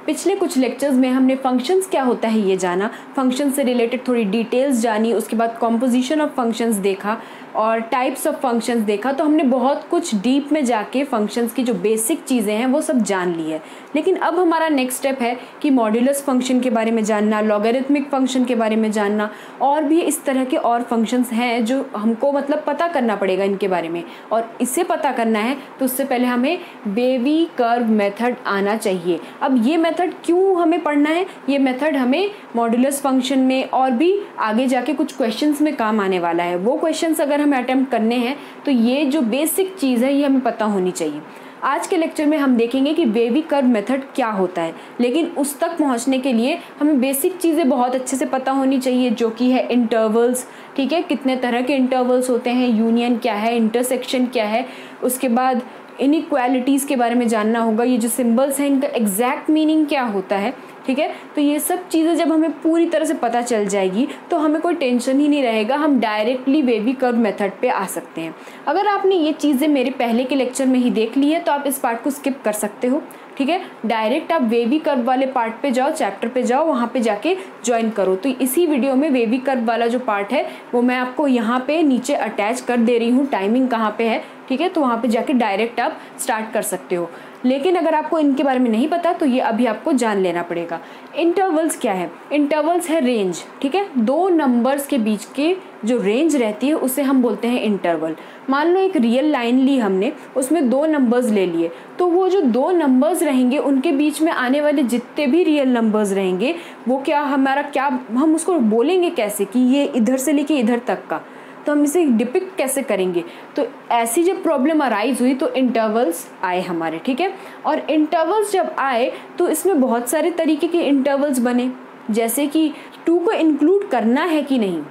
पिछले कुछ लेक्चर्स में हमने फंक्शंस क्या होता है ये जाना, फंक्शन से रिलेटेड थोड़ी डिटेल्स जानी, उसके बाद कॉम्पोजिशन ऑफ फंक्शंस देखा और टाइप्स ऑफ फंक्शंस देखा। तो हमने बहुत कुछ डीप में जाके फंक्शंस की जो बेसिक चीज़ें हैं वो सब जान ली है। लेकिन अब हमारा नेक्स्ट स्टेप है कि मॉड्यूलस फंक्शन के बारे में जानना, लॉगरिथमिक फंक्शन के बारे में जानना, और भी इस तरह के और फंक्शंस हैं जो हमको मतलब पता करना पड़ेगा इनके बारे में। और इसे पता करना है तो उससे पहले हमें वेवी कर्व मेथड आना चाहिए। अब ये मेथड क्यों हमें पढ़ना है? ये मेथड हमें मॉड्यूलस फंक्शन में और भी आगे जाके कुछ क्वेश्चंस में काम आने वाला है। वो क्वेश्चंस अगर हमें अटेम्प्ट करने हैं तो ये जो बेसिक चीज़ है ये हमें पता होनी चाहिए। आज के लेक्चर में हम देखेंगे कि वेवी कर्व मेथड क्या होता है, लेकिन उस तक पहुंचने के लिए हमें बेसिक चीज़ें बहुत अच्छे से पता होनी चाहिए, जो कि है इंटरवल्स। ठीक है, कितने तरह के इंटरवल्स होते हैं, यूनियन क्या है, इंटरसेक्शन क्या है, उसके बाद इनइक्वालिटीज़ के बारे में जानना होगा, ये जो सिंबल्स हैं इनका एग्जैक्ट मीनिंग क्या होता है। ठीक है, तो ये सब चीज़ें जब हमें पूरी तरह से पता चल जाएगी तो हमें कोई टेंशन ही नहीं रहेगा, हम डायरेक्टली वेवी कर्व मेथड पे आ सकते हैं। अगर आपने ये चीज़ें मेरे पहले के लेक्चर में ही देख ली है तो आप इस पार्ट को स्किप कर सकते हो। ठीक है, डायरेक्ट आप वेवी कर्व वाले पार्ट पे जाओ, चैप्टर पे जाओ, वहाँ पे जाके ज्वाइन करो। तो इसी वीडियो में वेवी कर्व वाला जो पार्ट है वो मैं आपको यहाँ पे नीचे अटैच कर दे रही हूँ, टाइमिंग कहाँ पे है। ठीक है, तो वहाँ पे जाके डायरेक्ट आप स्टार्ट कर सकते हो। लेकिन अगर आपको इनके बारे में नहीं पता तो ये अभी आपको जान लेना पड़ेगा। इंटरवल्स क्या है? इंटरवल्स है रेंज। ठीक है, दो नंबर्स के बीच के जो रेंज रहती है उसे हम बोलते हैं इंटरवल। मान लो एक रियल लाइन ली हमने, उसमें दो नंबर्स ले लिए, तो वो जो दो नंबर्स रहेंगे उनके बीच में आने वाले जितने भी रियल नंबर्स रहेंगे वो क्या हम उसको बोलेंगे कैसे कि ये इधर से लेके इधर तक का, तो हम इसे डिपिक्ट कैसे करेंगे? तो ऐसी जब प्रॉब्लम अराइज हुई तो इंटरवल्स आए हमारे। ठीक है, और इंटरवल्स जब आए तो इसमें बहुत सारे तरीके के इंटरवल्स बने, जैसे कि 2 को इंक्लूड करना है कि नहीं,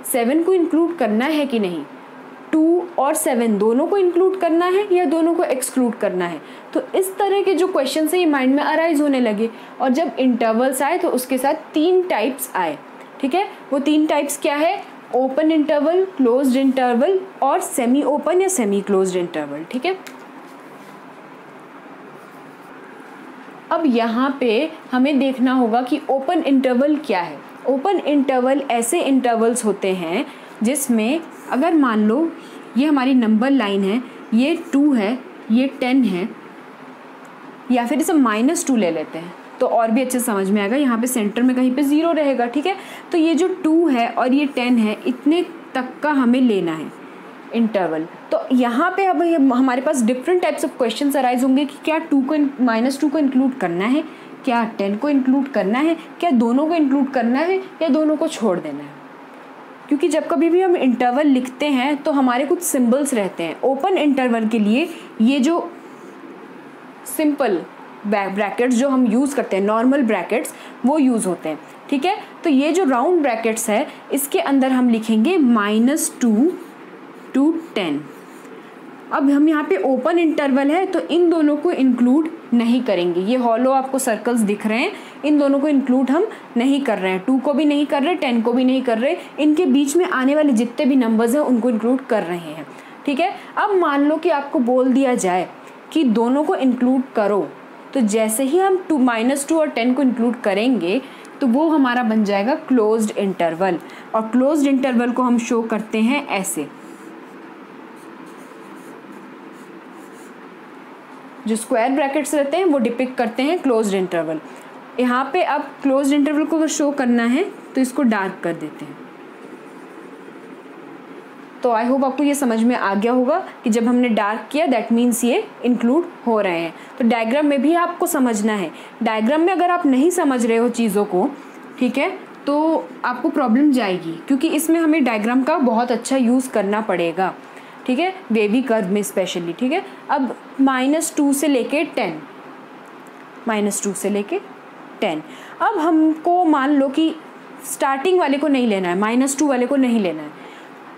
7 को इंक्लूड करना है कि नहीं, 2 और 7 दोनों को इंक्लूड करना है या दोनों को एक्सक्लूड करना है। तो इस तरह के जो क्वेश्चन है ये माइंड में अराइज होने लगे। और जब इंटरवल्स आए तो उसके साथ 3 टाइप्स आए। ठीक है, वो 3 टाइप्स क्या है? ओपन इंटरवल, क्लोज्ड इंटरवल और सेमी ओपन या सेमी क्लोज्ड इंटरवल। ठीक है, अब यहाँ पे हमें देखना होगा कि ओपन इंटरवल क्या है। ओपन इंटरवल ऐसे इंटरवल्स होते हैं जिसमें अगर मान लो ये हमारी नंबर लाइन है, ये 2 है, ये 10 है, या फिर इसे -2 ले लेते हैं तो और भी अच्छे समझ में आएगा। यहाँ पे सेंटर में कहीं पे 0 रहेगा। ठीक है, तो ये जो 2 है और ये 10 है, इतने तक का हमें लेना है इंटरवल। तो यहाँ पे अब हमारे पास different types of questions arise होंगे कि क्या -2 को इंक्लूड करना है, क्या 10 को इंक्लूड करना है, क्या दोनों को इंक्लूड करना है या दोनों को छोड़ देना है। क्योंकि जब कभी भी हम इंटरवल लिखते हैं तो हमारे कुछ सिम्बल्स रहते हैं। ओपन इंटरवल के लिए ये जो सिंपल ब्रैकेट्स जो हम यूज़ करते हैं, नॉर्मल ब्रैकेट्स, वो यूज़ होते हैं। ठीक है, तो ये जो राउंड ब्रैकेट्स है इसके अंदर हम लिखेंगे -2 to 10। अब हम यहाँ पे ओपन इंटरवल है तो इन दोनों को इंक्लूड नहीं करेंगे। ये हॉलो आपको सर्कल्स दिख रहे हैं, इन दोनों को इंक्लूड हम नहीं कर रहे हैं। 2 को भी नहीं कर रहे, 10 को भी नहीं कर रहे, इनके बीच में आने वाले जितने भी नंबर्स हैं उनको इंक्लूड कर रहे हैं। ठीक है, अब मान लो कि आपको बोल दिया जाए कि दोनों को इंक्लूड करो, तो जैसे ही हम -2 और 10 को इंक्लूड करेंगे तो वो हमारा बन जाएगा क्लोज्ड इंटरवल। और क्लोज्ड इंटरवल को हम शो करते हैं ऐसे, जो स्क्वायर ब्रैकेट्स रहते हैं वो डिपिक्ट करते हैं क्लोज्ड इंटरवल। यहाँ पे अब क्लोज्ड इंटरवल को अगर शो करना है तो इसको डार्क कर देते हैं। तो आई होप आपको ये समझ में आ गया होगा कि जब हमने डार्क किया दैट मीन्स ये इंक्लूड हो रहे हैं। तो डायग्राम में भी आपको समझना है। डायग्राम में अगर आप नहीं समझ रहे हो चीज़ों को, ठीक है, तो आपको प्रॉब्लम जाएगी, क्योंकि इसमें हमें डायग्राम का बहुत अच्छा यूज़ करना पड़ेगा। ठीक है, वेवी कर्व में स्पेशली। ठीक है, अब -2 से लेके 10, -2 से लेके 10। अब हमको मान लो कि स्टार्टिंग वाले को नहीं लेना है, -2 वाले को नहीं लेना है,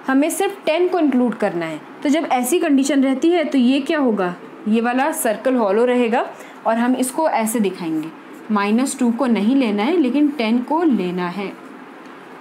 हमें सिर्फ 10 को इंक्लूड करना है। तो जब ऐसी कंडीशन रहती है तो ये क्या होगा, ये वाला सर्कल हॉलो रहेगा और हम इसको ऐसे दिखाएंगे, -2 को नहीं लेना है लेकिन 10 को लेना है,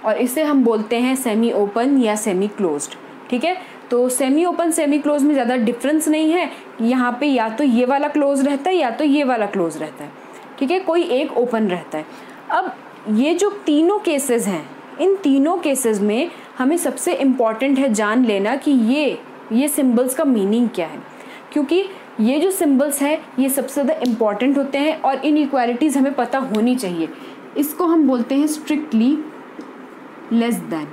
और इसे हम बोलते हैं सेमी ओपन या सेमी क्लोज्ड। ठीक है, तो सेमी ओपन सेमी क्लोज में ज़्यादा डिफरेंस नहीं है। यहाँ पे या तो ये वाला क्लोज रहता है या तो ये वाला क्लोज रहता है। ठीक है, कोई एक ओपन रहता है। अब ये जो तीनों केसेस हैं, इन तीनों केसेस में हमें सबसे इम्पॉर्टेंट है जान लेना कि ये सिंबल्स का मीनिंग क्या है, क्योंकि ये जो सिंबल्स हैं ये सबसे ज़्यादा इम्पॉर्टेंट होते हैं और इनइक्वालिटीज़ हमें पता होनी चाहिए। इसको हम बोलते हैं स्ट्रिक्टली लेस देन,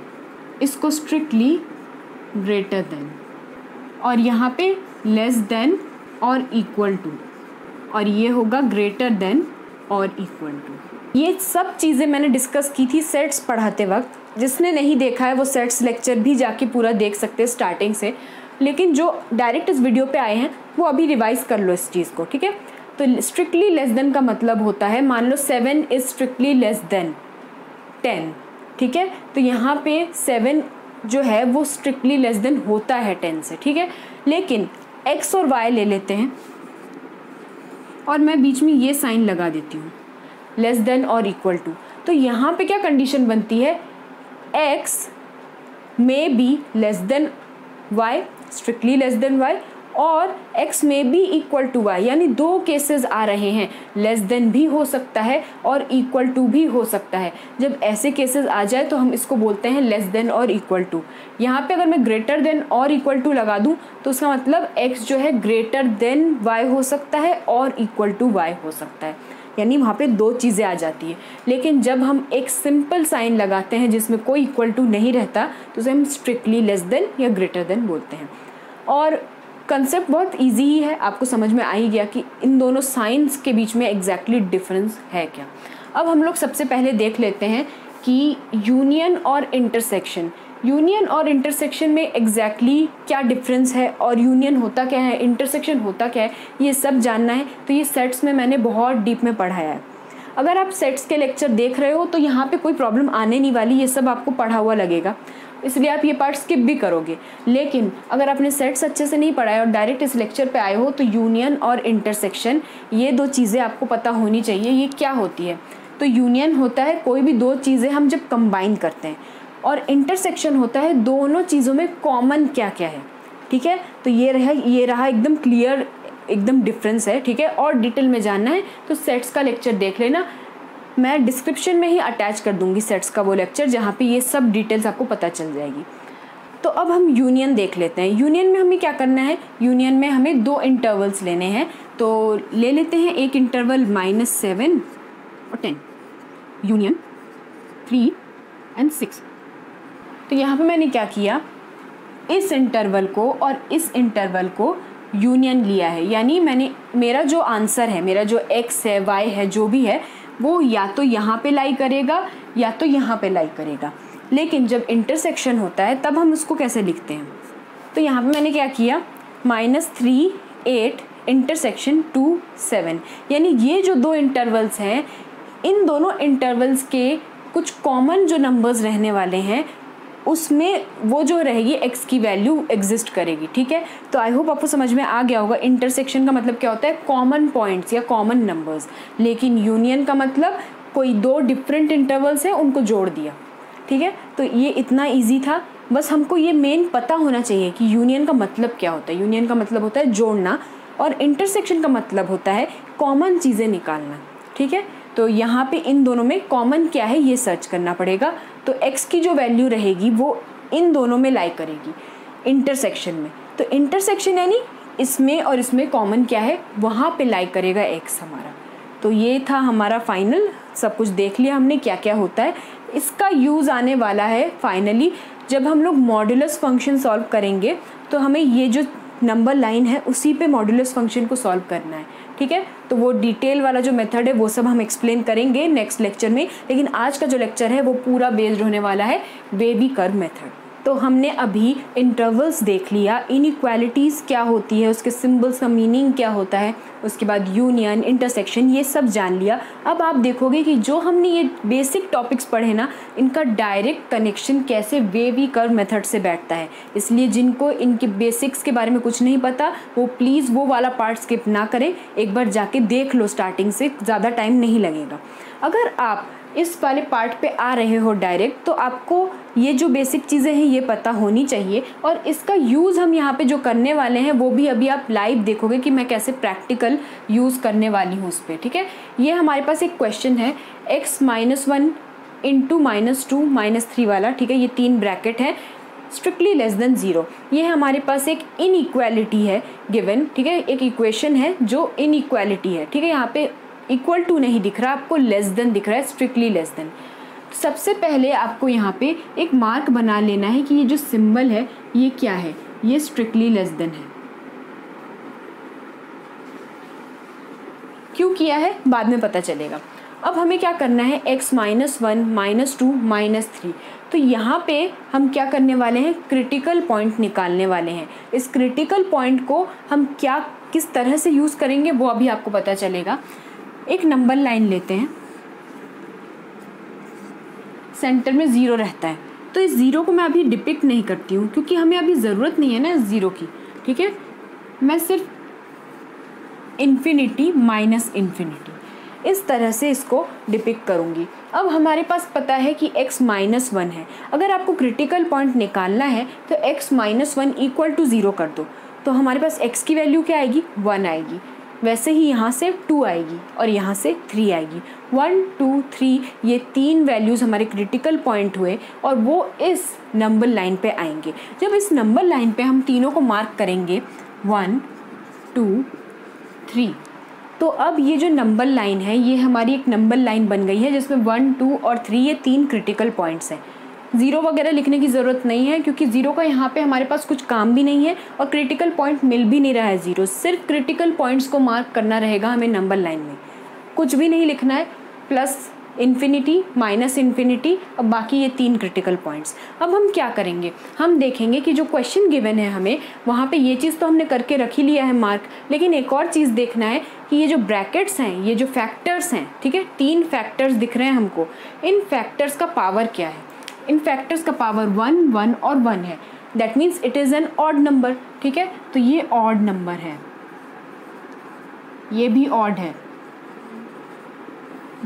इसको स्ट्रिक्टली ग्रेटर देन, और यहाँ पे लेस देन और इक्वल टू, और ये होगा ग्रेटर देन और इक्वल टू। ये सब चीज़ें मैंने डिस्कस की थी सेट्स पढ़ाते वक्त। जिसने नहीं देखा है वो सेट्स लेक्चर भी जाके पूरा देख सकते हैं स्टार्टिंग से, लेकिन जो डायरेक्ट इस वीडियो पे आए हैं वो अभी रिवाइज कर लो इस चीज़ को, ठीक है। तो स्ट्रिक्टली लेस देन का मतलब होता है, मान लो 7 इज स्ट्रिक्टली लेस देन 10, ठीक है। तो यहाँ पे 7 जो है वो स्ट्रिक्टली लेस देन होता है 10 से, ठीक है। लेकिन x और y ले लेते हैं और मैं बीच में ये साइन लगा देती हूँ लेस देन और इक्वल टू। तो यहाँ पे क्या कंडीशन बनती है, x may be less than y, strictly less than y, और x में बी इक्वल टू y, यानी दो केसेस आ रहे हैं, लेस देन भी हो सकता है और इक्वल टू भी हो सकता है। जब ऐसे केसेस आ जाए तो हम इसको बोलते हैं लेस देन और इक्वल टू। यहाँ पे अगर मैं ग्रेटर देन और इक्वल टू लगा दूँ तो उसका मतलब x जो है ग्रेटर देन y हो सकता है और इक्वल टू y हो सकता है, यानी वहाँ पे दो चीज़ें आ जाती है। लेकिन जब हम एक सिंपल साइन लगाते हैं जिसमें कोई इक्वल टू नहीं रहता तो उसे हम स्ट्रिक्टली लेस देन या ग्रेटर देन बोलते हैं। और कंसेप्ट बहुत इजी ही है, आपको समझ में आ ही गया कि इन दोनों साइंस के बीच में एग्जैक्टली डिफरेंस है क्या। अब हम लोग सबसे पहले देख लेते हैं कि यूनियन और इंटरसेक्शन, यूनियन और इंटरसेक्शन में एग्जैक्टली क्या डिफरेंस है और यूनियन होता क्या है, इंटरसेक्शन होता क्या है, ये सब जानना है। तो ये सेट्स में मैंने बहुत डीप में पढ़ाया है। अगर आप सेट्स के लेक्चर देख रहे हो तो यहाँ पे कोई प्रॉब्लम आने नहीं वाली, ये सब आपको पढ़ा हुआ लगेगा, इसलिए आप ये पार्ट स्किप भी करोगे। लेकिन अगर आपने सेट्स अच्छे से नहीं पढ़ा है और डायरेक्ट इस लेक्चर पे आए हो तो यूनियन और इंटरसेक्शन ये दो चीज़ें आपको पता होनी चाहिए। ये क्या होती है, तो यूनियन होता है कोई भी दो चीज़ें हम जब कंबाइन करते हैं, और इंटरसेक्शन होता है दोनों चीज़ों में कॉमन क्या क्या है, ठीक है। तो ये रहा एकदम क्लियर, एकदम डिफरेंस है, ठीक है। और डिटेल में जानना है तो सेट्स का लेक्चर देख लेना, मैं डिस्क्रिप्शन में ही अटैच कर दूंगी सेट्स का वो लेक्चर जहाँ पे ये सब डिटेल्स आपको पता चल जाएगी। तो अब हम यूनियन देख लेते हैं। यूनियन में हमें क्या करना है, यूनियन में हमें दो इंटरवल्स लेने हैं। तो ले लेते हैं एक इंटरवल -7 और 10, यूनियन 3 और 6। तो यहाँ पे मैंने क्या किया, इस इंटरवल को और इस इंटरवल को यूनियन लिया है, यानी मेरा जो आंसर है, मेरा जो x है y है जो भी है वो या तो यहाँ पे लाई करेगा या तो यहाँ पे लाई करेगा। लेकिन जब इंटरसेक्शन होता है तब हम उसको कैसे लिखते हैं, तो यहाँ पे मैंने क्या किया, -3 8 इंटरसेक्शन 2 7, यानी ये जो दो इंटरवल्स हैं इन दोनों इंटरवल्स के कुछ कॉमन जो नंबर्स रहने वाले हैं उसमें वो जो रहेगी x की वैल्यू एग्जिस्ट करेगी, ठीक है। तो आई होप आपको समझ में आ गया होगा इंटरसेक्शन का मतलब क्या होता है, कॉमन पॉइंट्स या कॉमन नंबर्स। लेकिन यूनियन का मतलब कोई दो डिफरेंट इंटरवल्स हैं उनको जोड़ दिया, ठीक है। तो ये इतना ईजी था, बस हमको ये मेन पता होना चाहिए कि यूनियन का मतलब क्या होता है। यूनियन का मतलब होता है जोड़ना और इंटरसेक्शन का मतलब होता है कॉमन चीज़ें निकालना, ठीक है। तो यहाँ पे इन दोनों में कॉमन क्या है ये सर्च करना पड़ेगा। तो x की जो वैल्यू रहेगी वो इन दोनों में लाई करेगी इंटरसेक्शन में। तो इंटरसेक्शन यानी इसमें और इसमें कॉमन क्या है वहाँ पे लाई करेगा x हमारा। तो ये था हमारा फाइनल, सब कुछ देख लिया हमने क्या क्या होता है। इसका यूज़ आने वाला है फाइनली जब हम लोग मॉड्यूलस फंक्शन सॉल्व करेंगे, तो हमें ये जो नंबर लाइन है उसी पे मॉड्यूलस फंक्शन को सॉल्व करना है, ठीक है। तो वो डिटेल वाला जो मेथड है वो सब हम एक्सप्लेन करेंगे नेक्स्ट लेक्चर में, लेकिन आज का जो लेक्चर है वो पूरा बेस्ड होने वाला है वेवी कर्व मेथड। तो हमने अभी इंटरवल्स देख लिया, इनइक्वालिटीज़ क्या होती है, उसके सिंबल्स का मीनिंग क्या होता है, उसके बाद यूनियन, इंटरसेक्शन, ये सब जान लिया। अब आप देखोगे कि जो हमने ये बेसिक टॉपिक्स पढ़े ना, इनका डायरेक्ट कनेक्शन कैसे वेवी कर्व मेथड से बैठता है। इसलिए जिनको इनके बेसिक्स के बारे में कुछ नहीं पता वो प्लीज़ वो वाला पार्ट स्किप ना करें, एक बार जाके देख लो स्टार्टिंग से, ज़्यादा टाइम नहीं लगेगा। अगर आप इस वाले पार्ट पे आ रहे हो डायरेक्ट, तो आपको ये जो बेसिक चीज़ें हैं ये पता होनी चाहिए। और इसका यूज़ हम यहाँ पे जो करने वाले हैं वो भी अभी आप लाइव देखोगे कि मैं कैसे प्रैक्टिकल यूज़ करने वाली हूँ उस पर, ठीक है। ये हमारे पास एक क्वेश्चन है x-1 इंटू -2 -3 वाला, ठीक है। ये 3 ब्रैकेट है, स्ट्रिक्टली लेस देन 0। ये हमारे पास एक इनइक्वालिटी है गिवन, ठीक है। एक इक्वेशन है जो इनइक्वालिटी है, ठीक है। यहाँ पे इक्वल टू नहीं दिख रहा आपको, लेस देन दिख रहा है, स्ट्रिक्टली लेस देन। सबसे पहले आपको यहाँ पे एक मार्क बना लेना है कि ये जो सिंबल है ये क्या है, ये स्ट्रिक्टली लेस देन है। क्यों किया है बाद में पता चलेगा। अब हमें क्या करना है, x-1 -2 -3। तो यहाँ पे हम क्या करने वाले हैं, क्रिटिकल पॉइंट निकालने वाले हैं। इस क्रिटिकल पॉइंट को हम किस तरह से यूज़ करेंगे वो अभी आपको पता चलेगा। एक नंबर लाइन लेते हैं, सेंटर में 0 रहता है, तो इस 0 को मैं अभी डिपिक्ट नहीं करती हूँ क्योंकि हमें अभी ज़रूरत नहीं है ना इस 0 की, ठीक है। मैं सिर्फ इन्फिनिटी माइनस इन्फिनिटी इस तरह से इसको डिपिक्ट करूँगी। अब हमारे पास पता है कि x-1 है। अगर आपको क्रिटिकल पॉइंट निकालना है तो x-1 इक्वल टू 0 कर दो, तो हमारे पास x की वैल्यू क्या आएगी, 1 आएगी। वैसे ही यहाँ से 2 आएगी और यहाँ से 3 आएगी। 1 2 3 ये 3 वैल्यूज़ हमारे क्रिटिकल पॉइंट हुए और वो इस नंबर लाइन पे आएंगे। जब इस नंबर लाइन पे हम तीनों को मार्क करेंगे 1 2 3, तो अब ये जो नंबर लाइन है ये हमारी एक नंबर लाइन बन गई है जिसमें 1 2 और 3 ये 3 क्रिटिकल पॉइंट्स हैं। 0 वगैरह लिखने की ज़रूरत नहीं है क्योंकि 0 का यहाँ पे हमारे पास कुछ काम भी नहीं है और क्रिटिकल पॉइंट मिल भी नहीं रहा है 0। सिर्फ क्रिटिकल पॉइंट्स को मार्क करना रहेगा हमें नंबर लाइन में, कुछ भी नहीं लिखना है। प्लस इन्फिनिटी माइनस इन्फिनिटी, अब बाकी ये 3 क्रिटिकल पॉइंट्स। अब हम क्या करेंगे, हम देखेंगे कि जो क्वेश्चन गिवन है हमें वहाँ पे ये चीज़ तो हमने करके रख ही लिया है मार्क, लेकिन एक और चीज़ देखना है कि ये जो ब्रैकेट्स हैं, ये जो फैक्टर्स हैं, ठीक है, 3 फैक्टर्स दिख रहे हैं हमको, इन फैक्टर्स का पावर क्या है। इन फैक्टर्स का पावर 1 1 और 1 है, that means it is an odd number, ठीक है। तो ये ऑड नंबर है, ये भी ऑड है,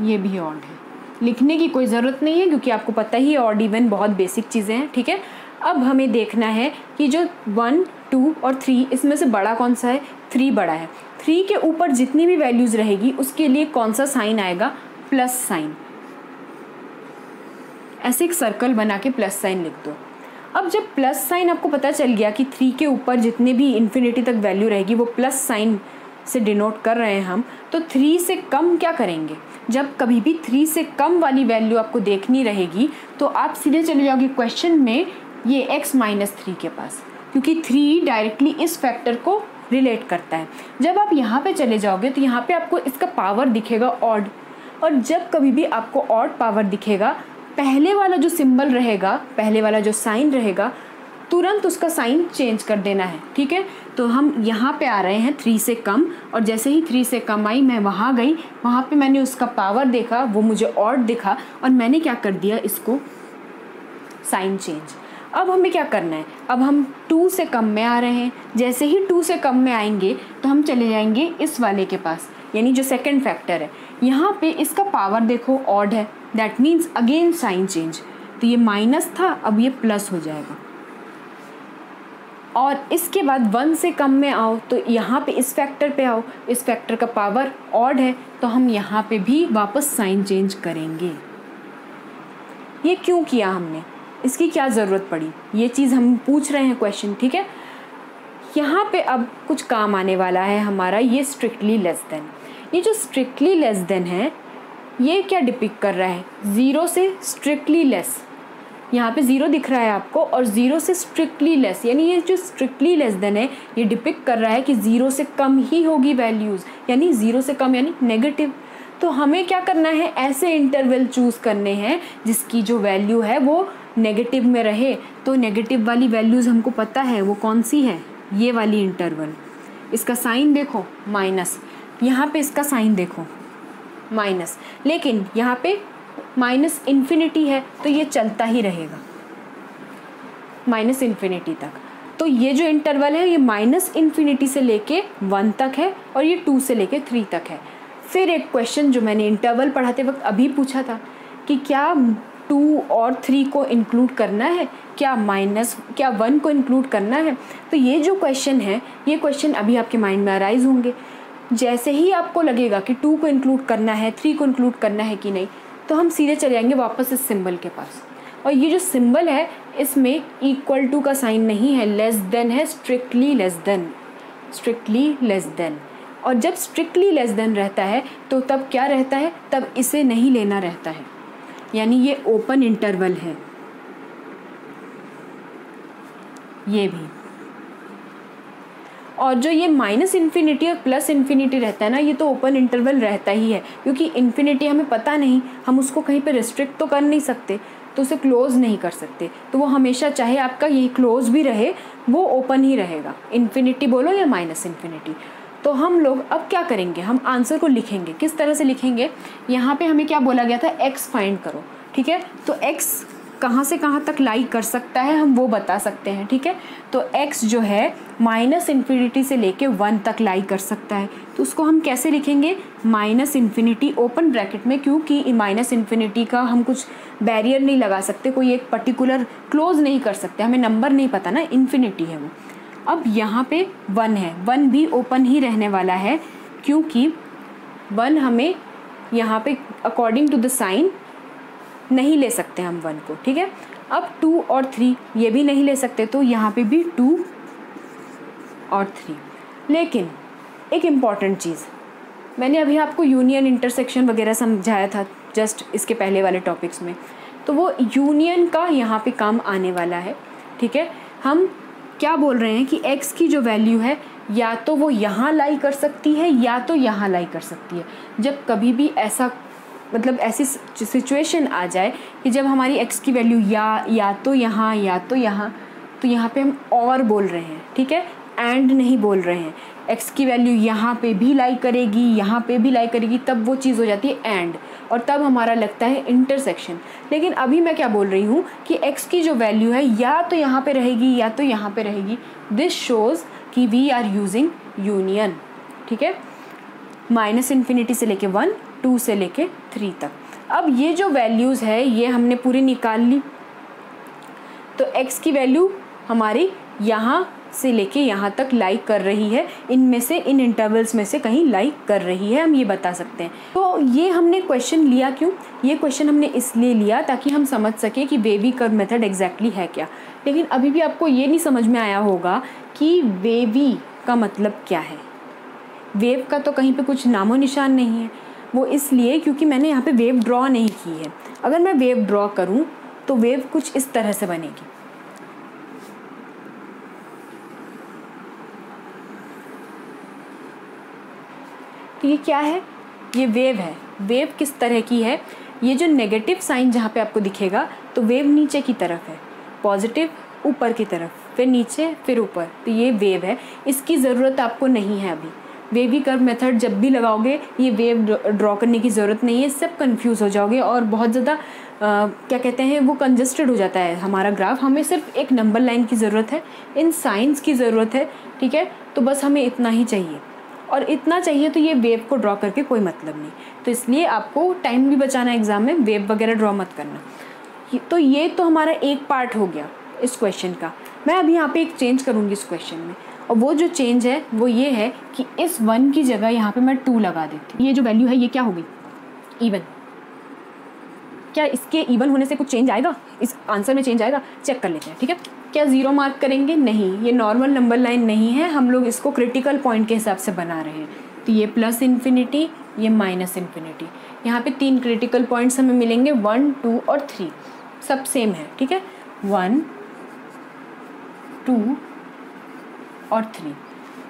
ये भी ऑड है। लिखने की कोई ज़रूरत नहीं है क्योंकि आपको पता ही ऑड इवन बहुत बेसिक चीज़ें हैं, ठीक है। अब हमें देखना है कि जो 1 2 और 3 इसमें से बड़ा कौन सा है, 3 बड़ा है। 3 के ऊपर जितनी भी वैल्यूज़ रहेगी उसके लिए कौन सा साइन आएगा, प्लस साइन। ऐसे एक सर्कल बना के प्लस साइन लिख दो। अब जब प्लस साइन आपको पता चल गया कि 3 के ऊपर जितने भी इन्फिनिटी तक वैल्यू रहेगी वो प्लस साइन से डिनोट कर रहे हैं हम, तो 3 से कम क्या करेंगे, जब कभी भी 3 से कम वाली वैल्यू आपको देखनी रहेगी तो आप सीधे चले जाओगे क्वेश्चन में ये x-3 के पास, क्योंकि 3 डायरेक्टली इस फैक्टर को रिलेट करता है। जब आप यहाँ पे चले जाओगे तो यहाँ पे आपको इसका पावर दिखेगा ऑड, और जब कभी भी आपको ऑड पावर दिखेगा पहले वाला जो सिंबल रहेगा, पहले वाला जो साइन रहेगा, तुरंत उसका साइन चेंज कर देना है, ठीक है। तो हम यहाँ पे आ रहे हैं 3 से कम, और जैसे ही 3 से कम आई मैं वहाँ गई, वहाँ पे मैंने उसका पावर देखा, वो मुझे ऑड दिखा और मैंने क्या कर दिया, इसको साइन चेंज। अब हमें क्या करना है, अब हम 2 से कम में आ रहे हैं। जैसे ही 2 से कम में आएंगे तो हम चले जाएंगे इस वाले के पास, यानी जो सेकंड फैक्टर है। यहाँ पे इसका पावर देखो ऑड है, that means again sine change. तो ये माइनस था, अब ये प्लस हो जाएगा। और इसके बाद 1 से कम में आओ तो यहाँ पे इस फैक्टर पे आओ, इस फैक्टर का पावर ऑड है तो हम यहाँ पे भी वापस साइन चेंज करेंगे। ये क्यों किया हमने, इसकी क्या ज़रूरत पड़ी, ये चीज़ हम पूछ रहे हैं क्वेश्चन, ठीक है। यहाँ पे अब कुछ काम आने वाला है हमारा, ये स्ट्रिक्टली लेस देन। ये जो स्ट्रिक्टली लेस देन है ये क्या डिपिक्ट कर रहा है, 0 से स्ट्रिक्टली लेस। यहाँ पे 0 दिख रहा है आपको और 0 से स्ट्रिक्टली लेस, यानी ये जो स्ट्रिक्टली लेस देन है ये डिपिक्ट कर रहा है कि 0 से कम ही होगी वैल्यूज़, यानी 0 से कम यानी नेगेटिव। तो हमें क्या करना है, ऐसे इंटरवल चूज़ करने हैं जिसकी जो वैल्यू है वो नेगेटिव में रहे। तो नेगेटिव वाली वैल्यूज़ हमको पता है वो कौन सी है, ये वाली इंटरवल। इसका साइन देखो माइनस, यहाँ पे इसका साइन देखो माइनस, लेकिन यहाँ पे माइनस इन्फिनिटी है तो ये चलता ही रहेगा माइनस इन्फिनिटी तक। तो ये जो इंटरवल है ये माइनस इन्फिनिटी से लेके 1 तक है और ये 2 से लेके 3 तक है। फिर एक क्वेश्चन जो मैंने इंटरवल पढ़ाते वक्त अभी पूछा था कि क्या 2 और 3 को इंक्लूड करना है, क्या 1 को इंक्लूड करना है। तो ये जो क्वेश्चन है, ये क्वेश्चन अभी आपके माइंड में अराइज होंगे। जैसे ही आपको लगेगा कि 2 को इंक्लूड करना है, 3 को इंक्लूड करना है कि नहीं, तो हम सीधे चले जाएंगे वापस इस सिंबल के पास। और ये जो सिंबल है इसमें इक्वल टू का साइन नहीं है, लेस देन है, स्ट्रिक्टली लेस देन। और जब स्ट्रिक्टली लेस देन रहता है तो तब क्या रहता है, तब इसे नहीं लेना रहता है, यानी ये ओपन इंटरवल है। ये भी, और जो ये -इन्फिनिटी और +इन्फिनिटी रहता है ना, ये तो ओपन इंटरवल रहता ही है, क्योंकि इन्फिनिटी हमें पता नहीं, हम उसको कहीं पे रिस्ट्रिक्ट तो कर नहीं सकते, तो उसे क्लोज नहीं कर सकते, तो वो हमेशा चाहे आपका ये क्लोज भी रहे वो ओपन ही रहेगा, इन्फिनिटी बोलो या -इन्फिनिटी। तो हम लोग अब क्या करेंगे, हम आंसर को लिखेंगे। किस तरह से लिखेंगे, यहाँ पे हमें क्या बोला गया था, x फाइंड करो, ठीक है। तो x कहाँ से कहाँ तक लाई कर सकता है हम वो बता सकते हैं, ठीक है। तो x जो है -इन्फिनिटी से लेके 1 तक लाई कर सकता है, तो उसको हम कैसे लिखेंगे, -इन्फिनिटी ओपन ब्रैकेट में, क्योंकि -इन्फिनिटी का हम कुछ बैरियर नहीं लगा सकते, कोई एक पर्टिकुलर क्लोज नहीं कर सकते, हमें नंबर नहीं पता ना, इन्फिनिटी है वो। अब यहाँ पे 1 है, 1 भी ओपन ही रहने वाला है, क्योंकि 1 हमें यहाँ पे अकॉर्डिंग टू द साइन नहीं ले सकते हम 1 को, ठीक है। अब 2 और 3 ये भी नहीं ले सकते, तो यहाँ पे भी 2 और 3। लेकिन एक इम्पॉर्टेंट चीज़, मैंने अभी आपको यूनियन इंटरसेक्शन वगैरह समझाया था जस्ट इसके पहले वाले टॉपिक्स में, तो वो यूनियन का यहाँ पे काम आने वाला है, ठीक है। हम क्या बोल रहे हैं कि x की जो वैल्यू है या तो वो यहाँ लाई कर सकती है या तो यहाँ लाई कर सकती है। जब कभी भी ऐसा मतलब ऐसी सिचुएशन आ जाए कि जब हमारी x की वैल्यू या तो यहाँ या तो यहाँ, तो यहाँ पे हम और बोल रहे हैं, ठीक है, एंड नहीं बोल रहे हैं। x की वैल्यू यहाँ पे भी लाई करेगी, यहाँ पे भी लाई करेगी, तब वो चीज़ हो जाती है एंड, और तब हमारा लगता है इंटरसेक्शन। लेकिन अभी मैं क्या बोल रही हूँ कि x की जो वैल्यू है या तो यहाँ पे रहेगी या तो यहाँ पे रहेगी। दिस शोज़ कि वी आर यूजिंग यूनियन, ठीक है, -इन्फिनिटी से लेके 1, 2 से लेके 3 तक। अब ये जो वैल्यूज़ है ये हमने पूरी निकाल ली, तो x की वैल्यू हमारी यहाँ से लेके यहाँ तक लाइक कर रही है, इनमें से इन इंटरवल्स में से कहीं लाइक कर रही है, हम ये बता सकते हैं। तो ये हमने क्वेश्चन लिया क्यों, ये क्वेश्चन हमने इसलिए लिया ताकि हम समझ सके कि वेवी कर्व मेथड एग्जैक्टली है क्या। लेकिन अभी भी आपको ये नहीं समझ में आया होगा कि वेवी का मतलब क्या है। वेव का तो कहीं पे कुछ नामो निशान नहीं है, वो इसलिए क्योंकि मैंने यहाँ पे वेव ड्रॉ नहीं की है। अगर मैं वेव ड्रॉ करूँ तो वेव कुछ इस तरह से बनेगी, तो ये क्या है, ये वेव है। वेव किस तरह की है, ये जो नेगेटिव साइन जहाँ पे आपको दिखेगा तो वेव नीचे की तरफ है, पॉजिटिव ऊपर की तरफ, फिर नीचे फिर ऊपर, तो ये वेव है। इसकी ज़रूरत आपको नहीं है अभी। वेवी कर्व मेथड जब भी लगाओगे ये वेव ड्रॉ करने की ज़रूरत नहीं है, सब कंफ्यूज हो जाओगे और बहुत ज़्यादा क्या कहते हैं वो कंजस्टेड हो जाता है हमारा ग्राफ। हमें सिर्फ एक नंबर लाइन की ज़रूरत है, इन साइंस की ज़रूरत है, ठीक है। तो बस हमें इतना ही चाहिए, और इतना चाहिए तो ये वेव को ड्रॉ करके कोई मतलब नहीं। तो इसलिए आपको टाइम भी बचाना है एग्ज़ाम में, वेव वगैरह ड्रॉ मत करना। तो ये तो हमारा एक पार्ट हो गया इस क्वेश्चन का। मैं अभी यहाँ पे एक चेंज करूँगी इस क्वेश्चन में, और वो जो चेंज है वो ये है कि इस 1 की जगह यहाँ पे मैं 2 लगा देती हूँ। ये जो वैल्यू है ये क्या होगी, इवन। क्या इसके इवन होने से कुछ चेंज आएगा, इस आंसर में चेंज आएगा, चेक कर लेते हैं, ठीक है। क्या 0 मार्क करेंगे, नहीं, ये नॉर्मल नंबर लाइन नहीं है, हम लोग इसको क्रिटिकल पॉइंट के हिसाब से बना रहे हैं। तो ये +इन्फिनिटी, ये -इन्फिनिटी, यहाँ पे 3 क्रिटिकल पॉइंट्स हमें मिलेंगे, 1, 2 और 3, सब सेम है, ठीक है। 1, 2 और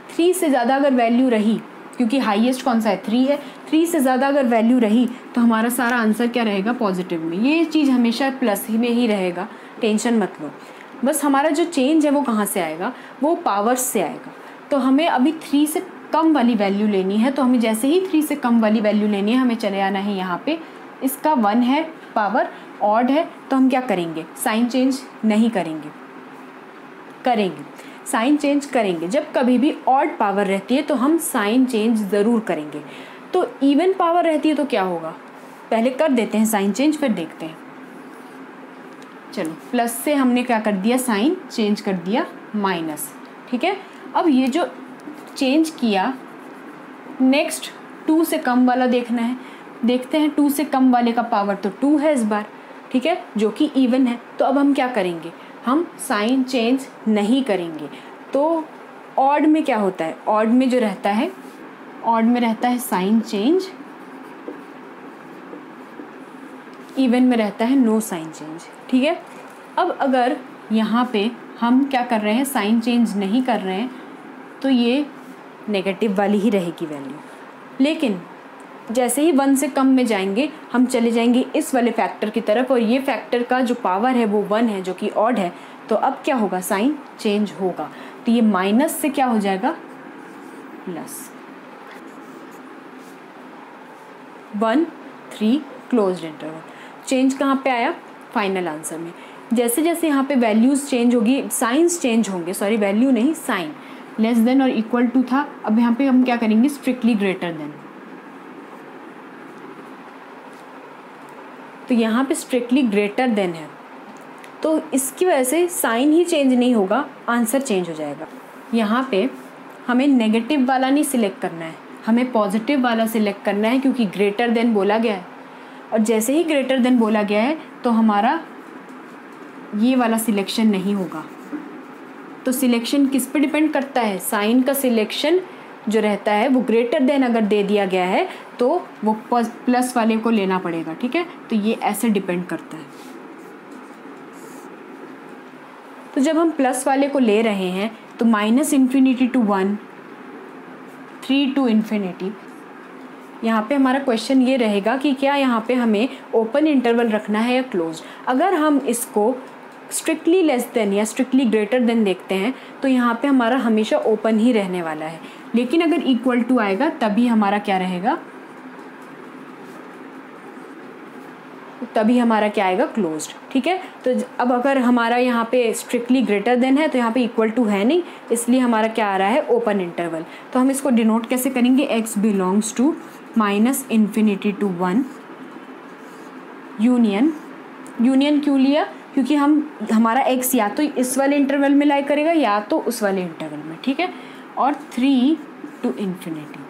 3 से ज़्यादा अगर वैल्यू रही, क्योंकि हाईएस्ट कौन सा है, 3 है, 3 से ज़्यादा अगर वैल्यू रही तो हमारा सारा आंसर क्या रहेगा, पॉजिटिव में। ये चीज़ हमेशा प्लस ही में ही रहेगा, टेंशन मत लो। बस हमारा जो चेंज है वो कहाँ से आएगा, वो पावर्स से आएगा। तो हमें अभी 3 से कम वाली वैल्यू लेनी है, तो हमें जैसे ही 3 से कम वाली वैल्यू लेनी है हमें चले आना है यहाँ पे। इसका 1 है, पावर ऑड है, तो हम क्या करेंगे, साइन चेंज नहीं करेंगे, साइन चेंज करेंगे। जब कभी भी ऑड पावर रहती है तो हम साइन चेंज ज़रूर करेंगे। तो इवन पावर रहती है तो क्या होगा, पहले कर देते हैं साइन चेंज, फिर देखते हैं। चलो, प्लस से हमने क्या कर दिया, साइन चेंज कर दिया माइनस। ठीक है, अब ये जो चेंज किया, नेक्स्ट 2 से कम वाला देखना है। देखते हैं 2 से कम वाले का पावर तो 2 है इस बार, ठीक है, जो कि इवन है। तो अब हम क्या करेंगे, हम साइन चेंज नहीं करेंगे। तो ऑड में क्या होता है, ऑड में जो रहता है, ऑड में रहता है साइन चेंज, इवन में रहता है नो साइन चेंज। ठीक है, अब अगर यहाँ पे हम क्या कर रहे हैं, साइन चेंज नहीं कर रहे हैं, तो ये नेगेटिव वाली ही रहेगी वैल्यू। लेकिन जैसे ही 1 से कम में जाएंगे, हम चले जाएंगे इस वाले फैक्टर की तरफ, और ये फैक्टर का जो पावर है वो 1 है, जो कि ऑड है। तो अब क्या होगा, साइन चेंज होगा। तो ये माइनस से क्या हो जाएगा, प्लस। 1 3 closed interval. चेंज कहाँ पे आया, फाइनल आंसर में। जैसे जैसे यहाँ पे वैल्यूज़ चेंज होगी, साइंस चेंज होंगे, सॉरी वैल्यू नहीं, साइन। लेस देन और इक्वल टू था, अब यहाँ पे हम क्या करेंगे, स्ट्रिक्टली ग्रेटर देन। तो यहाँ पे स्ट्रिक्टली ग्रेटर देन है, तो इसकी वजह से साइन ही चेंज नहीं होगा, आंसर चेंज हो जाएगा। यहाँ पे हमें नेगेटिव वाला नहीं सिलेक्ट करना है, हमें पॉजिटिव वाला सिलेक्ट करना है, क्योंकि ग्रेटर देन बोला गया है। और जैसे ही ग्रेटर देन बोला गया है तो हमारा ये वाला सिलेक्शन नहीं होगा। तो सिलेक्शन किस पे डिपेंड करता है, साइन का सिलेक्शन जो रहता है वो ग्रेटर देन अगर दे दिया गया है तो वो प्लस वाले को लेना पड़ेगा। ठीक है, तो ये ऐसे डिपेंड करता है। तो जब हम प्लस वाले को ले रहे हैं तो -∞ to 1, 3 to ∞। यहाँ पे हमारा क्वेश्चन ये रहेगा कि क्या यहाँ पे हमें ओपन इंटरवल रखना है या क्लोज। अगर हम इसको स्ट्रिक्टली लेस देन या स्ट्रिक्टली ग्रेटर देन देखते हैं तो यहाँ पे हमारा हमेशा ओपन ही रहने वाला है। लेकिन अगर इक्वल टू आएगा तभी हमारा क्या रहेगा, तभी हमारा क्या आएगा, क्लोज्ड। ठीक है, तो अब अगर हमारा यहाँ पे स्ट्रिक्टली ग्रेटर देन है तो यहाँ पे इक्वल टू है नहीं, इसलिए हमारा क्या आ रहा है, ओपन इंटरवल। तो हम इसको डिनोट कैसे करेंगे, x belongs to -∞ to 1 union. Union क्यों लिया, क्योंकि हमारा x या तो इस वाले इंटरवल में लाई करेगा या तो उस वाले इंटरवल में। ठीक है, और 3 to ∞।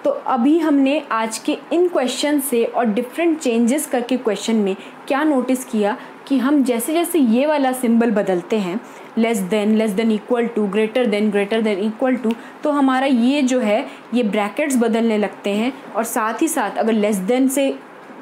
तो अभी हमने आज के इन क्वेश्चन से और डिफरेंट चेंजेस करके क्वेश्चन में क्या नोटिस किया कि हम जैसे जैसे ये वाला सिंबल बदलते हैं, less than equal to, greater than equal to, तो हमारा ये जो है ये ब्रैकेट्स बदलने लगते हैं। और साथ ही साथ अगर लेस देन से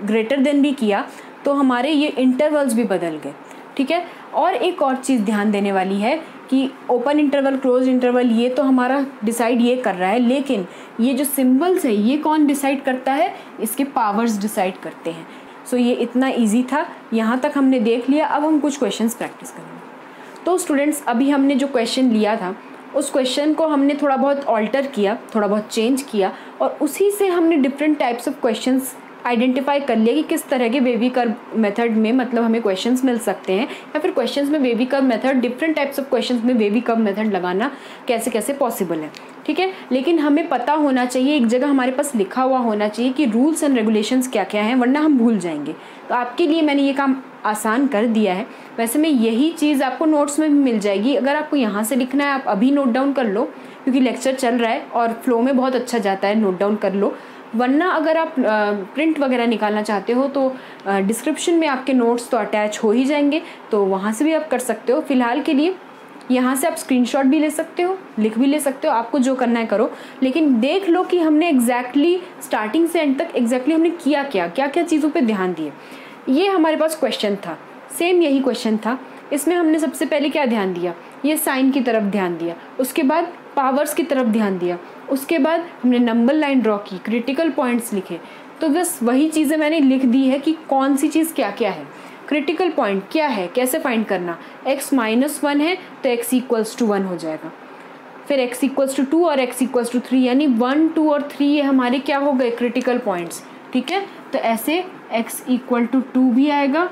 ग्रेटर देन भी किया तो हमारे ये इंटरवल्स भी बदल गए। ठीक है, और एक और चीज़ ध्यान देने वाली है कि ओपन इंटरवल, क्लोज इंटरवल, ये तो हमारा डिसाइड ये कर रहा है, लेकिन ये जो सिंबल्स है ये कौन डिसाइड करता है, इसके पावर्स डिसाइड करते हैं। सो ये इतना इजी था, यहाँ तक हमने देख लिया। अब हम कुछ क्वेश्चंस प्रैक्टिस करेंगे। तो स्टूडेंट्स, अभी हमने जो क्वेश्चन लिया था उस क्वेश्चन को हमने थोड़ा बहुत ऑल्टर किया, थोड़ा बहुत चेंज किया, और उसी से हमने different types of questions identify कर लिया कि किस तरह के बेबी कर्व मेथड में मतलब हमें क्वेश्चंस मिल सकते हैं, या फिर क्वेश्चंस में baby curve method, different types of questions में बेबी कर्व मेथड लगाना कैसे कैसे पॉसिबल है। ठीक है, लेकिन हमें पता होना चाहिए, एक जगह हमारे पास लिखा हुआ होना चाहिए कि रूल्स एंड रेगुलेशंस क्या क्या हैं, वरना हम भूल जाएंगे। तो आपके लिए मैंने ये काम आसान कर दिया है। वैसे में यही चीज़ आपको नोट्स में भी मिल जाएगी। अगर आपको यहाँ से लिखना है आप अभी नोट डाउन कर लो, क्योंकि लेक्चर चल रहा है और फ्लो में बहुत अच्छा जाता है, नोट डाउन कर लो। वरना अगर आप प्रिंट वगैरह निकालना चाहते हो तो डिस्क्रिप्शन में आपके नोट्स तो अटैच हो ही जाएंगे, तो वहाँ से भी आप कर सकते हो। फ़िलहाल के लिए यहाँ से आप स्क्रीनशॉट भी ले सकते हो, लिख भी ले सकते हो, आपको जो करना है करो। लेकिन देख लो कि हमने एग्जैक्टली स्टार्टिंग से एंड तक एग्जैक्टली हमने किया क्या क्या चीज़ों पे ध्यान दिए। ये हमारे पास क्वेश्चन था, सेम यही क्वेश्चन था। इसमें हमने सबसे पहले क्या ध्यान दिया, ये साइन की तरफ ध्यान दिया, उसके बाद पावर्स की तरफ ध्यान दिया, उसके बाद हमने नंबर लाइन ड्रॉ की, क्रिटिकल पॉइंट्स लिखे। तो बस वही चीज़ें मैंने लिख दी है कि कौन सी चीज़ क्या क्या है। क्रिटिकल पॉइंट क्या है, कैसे फाइंड करना, x-1 है तो x = 1 हो जाएगा, फिर x = 2 और x = 3, यानी 1, 2 और 3 ये हमारे क्या हो गए, क्रिटिकल पॉइंट्स। ठीक है, तो ऐसे x = 2 भी आएगा